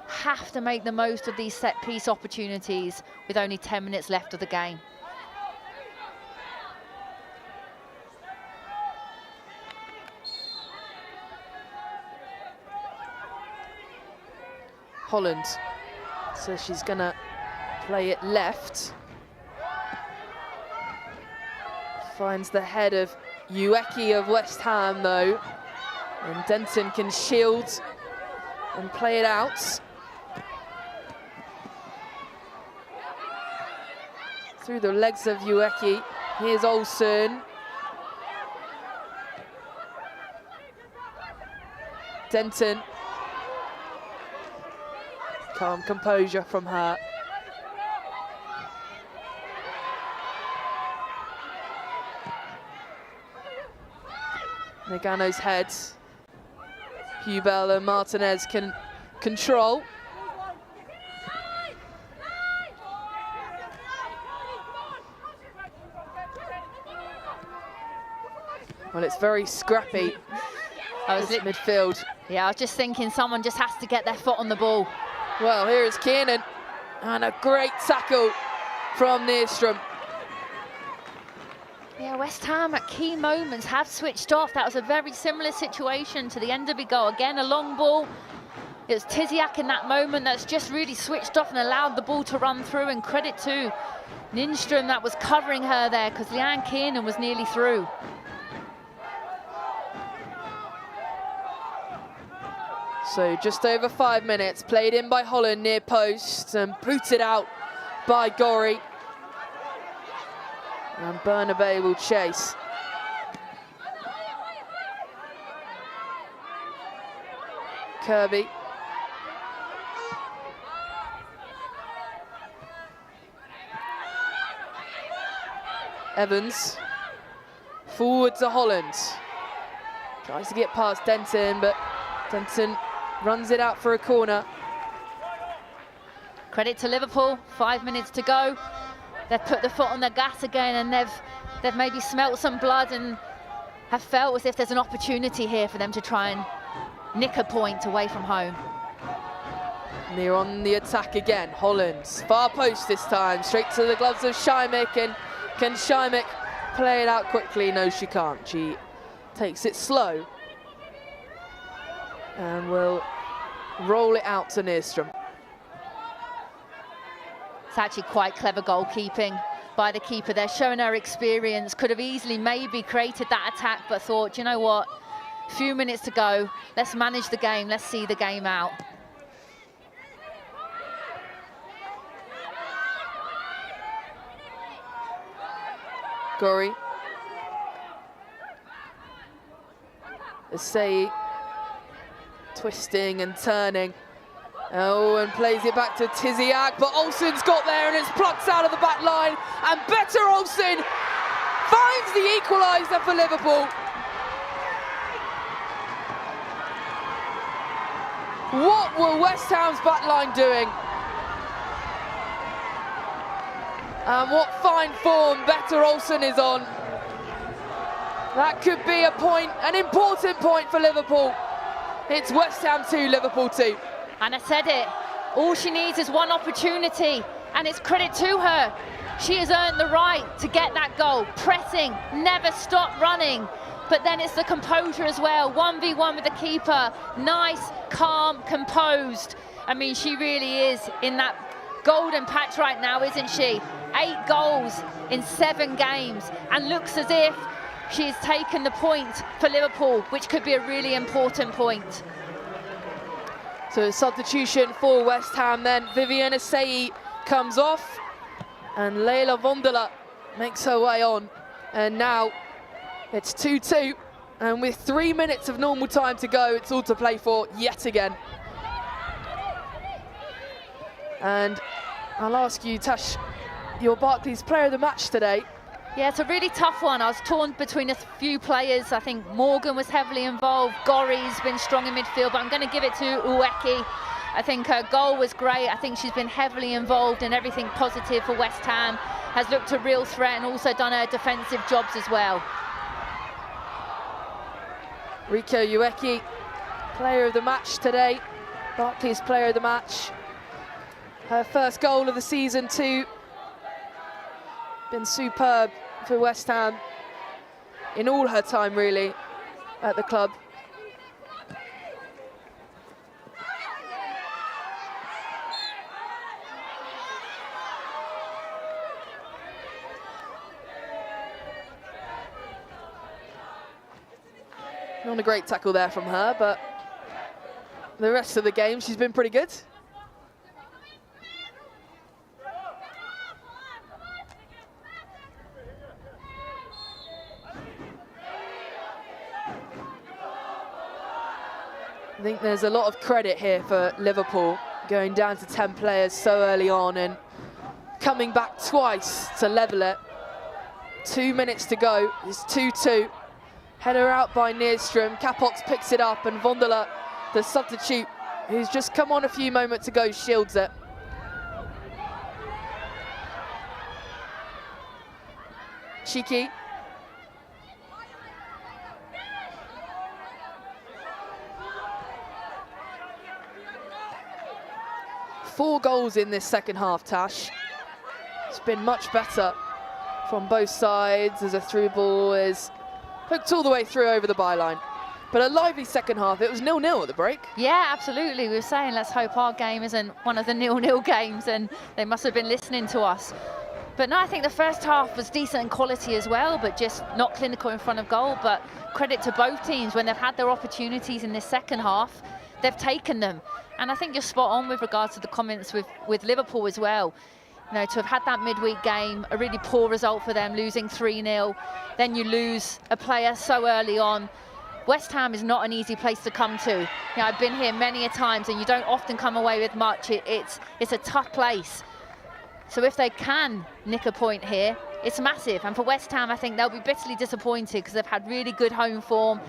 Have to make the most of these set-piece opportunities with only 10 minutes left of the game. Holland, so she's gonna play it left. Finds the head of Ueki of West Ham though, and Denton can shield and play it out. Through the legs of Ueki, here's Olsen. Denton. Calm composure from her. Nagano's head. Hubel and Martinez can control. Well, it's very scrappy. This midfield. Yeah, I was just thinking someone just has to get their foot on the ball. Well, here is Kiernan, and a great tackle from Nierstrom. Yeah, West Ham at key moments have switched off. That was a very similar situation to the Enderby goal. Again, a long ball. It was Tiziak in that moment that's just really switched off and allowed the ball to run through, and credit to Nierstrom that was covering her there, because Leanne Kiernan was nearly through. So just over 5 minutes, played in by Holland near post and booted out by Gorry. And Bernabé will chase. Kirby. Evans. Forward to Holland. Tries to get past Denton, but Denton runs it out for a corner. Credit to Liverpool, 5 minutes to go. They've put the foot on the gas again, and they've maybe smelt some blood and have felt as if there's an opportunity here for them to try and nick a point away from home. And they're on the attack again. Holland, far post this time, straight to the gloves of Szymek, and can Szymek play it out quickly? No, she can't. She takes it slow and will roll it out to Nierström. It's actually quite clever goalkeeping by the keeper there, showing her experience. Could have easily maybe created that attack, but thought, you know what, a few minutes to go, let's manage the game, let's see the game out. Gorry. Asai twisting and turning. Oh, and plays it back to Tiziak, but Olsen's got there and it's plucked out of the back line, and Better Olsen finds the equaliser for Liverpool. What were West Ham's back line doing? And what fine form Better Olsen is on. That could be a point, an important point for Liverpool. It's West Ham 2, Liverpool 2. And I said it, all she needs is one opportunity, and it's credit to her. She has earned the right to get that goal, pressing, never stop running. But then it's the composure as well, 1v1 with the keeper, nice, calm, composed. I mean, she really is in that golden patch right now, isn't she? 8 goals in 7 games, and looks as if she has taken the point for Liverpool, which could be a really important point. So a substitution for West Ham then. Vivian Asai comes off and Leila Vondola makes her way on. And now it's 2-2. And with 3 minutes of normal time to go, it's all to play for yet again. And I'll ask you, Tash, your Barclays player of the match today. Yeah, it's a really tough one. I was torn between a few players. I think Morgan was heavily involved. Gorry's been strong in midfield, but I'm going to give it to Uweki. I think her goal was great. I think she's been heavily involved in everything positive for West Ham. Has looked a real threat and also done her defensive jobs as well. Rico Uweki, player of the match today. Barclays player of the match. Her first goal of the season too. Been superb for West Ham in all her time really at the club. Not a great tackle there from her, but the rest of the game she's been pretty good. I think there's a lot of credit here for Liverpool, going down to 10 players so early on and coming back twice to level it. 2 minutes to go, it's 2-2. Header out by Nierström, Capox picks it up, and Vondola, the substitute, who's just come on a few moments ago, shields it. Cheeky. Four goals in this second half, Tash. It's been much better from both sides as a through ball is hooked all the way through over the byline. But a lively second half. It was 0-0 at the break. Yeah, absolutely. We were saying, let's hope our game isn't one of the 0-0 games, and they must have been listening to us. But no, I think the first half was decent in quality as well, but just not clinical in front of goal. But credit to both teams, when they've had their opportunities in this second half, they've taken them. And I think you're spot on with regards to the comments with Liverpool as well. You know, to have had that midweek game, a really poor result for them, losing 3-0, then you lose a player so early on. West Ham is not an easy place to come to. You know, I've been here many a times, and you don't often come away with much. It's a tough place. So if they can nick a point here, it's massive. And for West Ham, I think they'll be bitterly disappointed because they've had really good home form.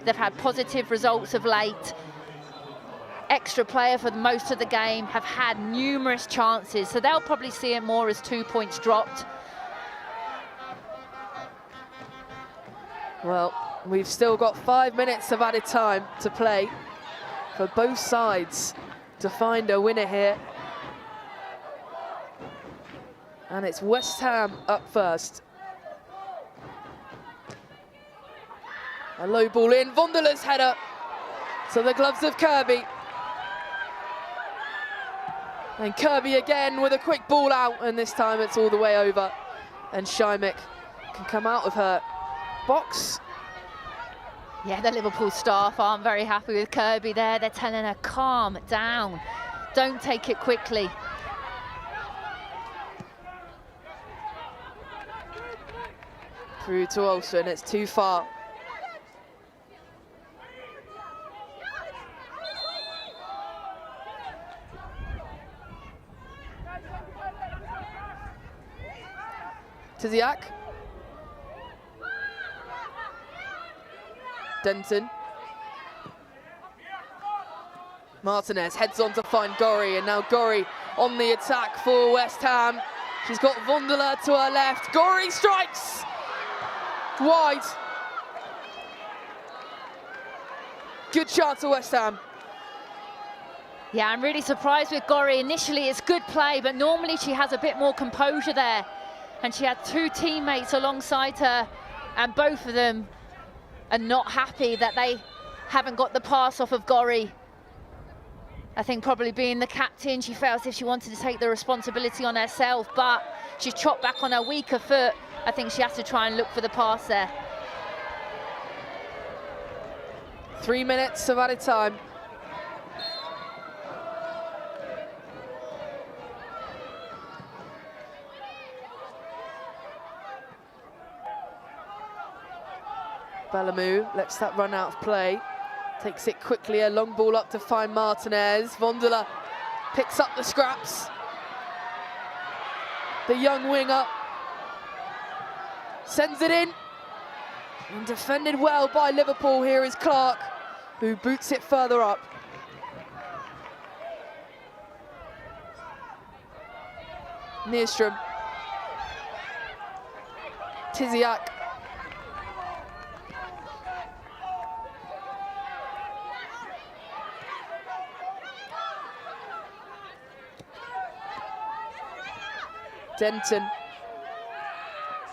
They've had positive results of late. Extra player for most of the game, have had numerous chances. So they'll probably see it more as 2 points dropped. Well, we've still got 5 minutes of added time to play for both sides to find a winner here. And it's West Ham up first. A low ball in, Vondela's header to the gloves of Kirby. And Kirby again with a quick ball out, and this time it's all the way over. And Szymek can come out of her box. Yeah, the Liverpool staff aren't very happy with Kirby there. They're telling her, calm down, don't take it quickly. Through to Olsen, it's too far. Tiziak. Denton. Martinez heads on to find Gorry, and now Gorry on the attack for West Ham. She's got Vondela to her left. Gorry strikes! Wide. Good chance for West Ham. Yeah, I'm really surprised with Gorry. Initially, it's good play, but normally she has a bit more composure there. And she had two teammates alongside her, and both of them are not happy that they haven't got the pass off of Gorry. I think probably being the captain, she felt as if she wanted to take the responsibility on herself, but she's chopped back on her weaker foot. I think she has to try and look for the pass there. 3 minutes of added time. Balamu lets that run out of play. Takes it quickly, a long ball up to find Martinez. Vondela picks up the scraps. The young winger sends it in. And defended well by Liverpool. Here is Clark, who boots it further up. Nierstrom. Tiziak. Denton.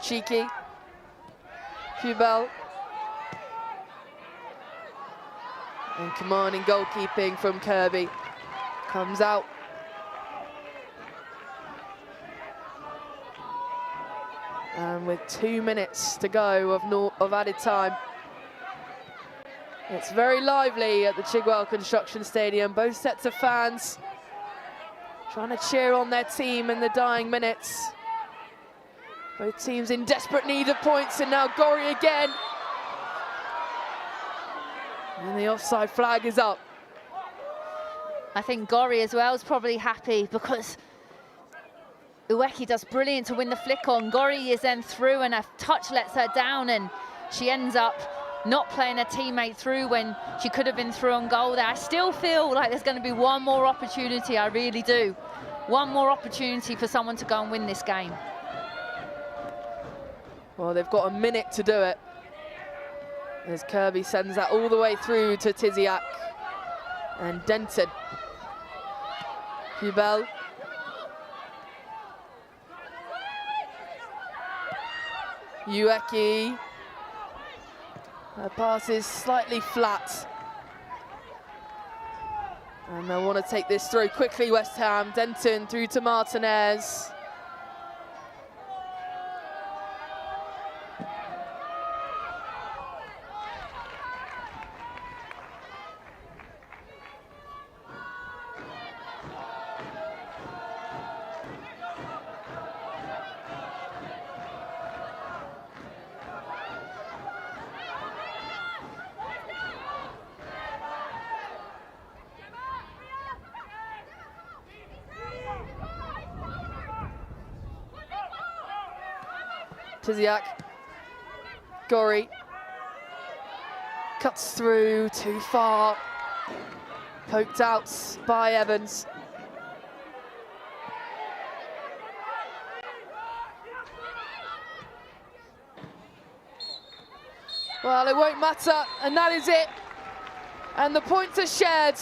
Cheeky. Kubel. And commanding goalkeeping from Kirby. Comes out. And with 2 minutes to go of added time. It's very lively at the Chigwell Construction Stadium. Both sets of fans trying to cheer on their team in the dying minutes. Both teams in desperate need of points, and now Gorry again. And the offside flag is up. I think Gorry as well is probably happy because Ueki does brilliant to win the flick on. Gorry is then through, and a touch lets her down, and she ends up not playing her teammate through when she could have been through on goal there. I still feel like there's going to be one more opportunity, I really do. One more opportunity for someone to go and win this game. Well, they've got a minute to do it. As Kirby sends that all the way through to Tiziak. And Denton. Kubel. Ueki. Her pass is slightly flat. And they want to take this through quickly, West Ham. Denton through to Martinez. Tiziak. Gori. Cuts through, too far. Poked out by Evans. Well, it won't matter, and that is it. And the points are shared.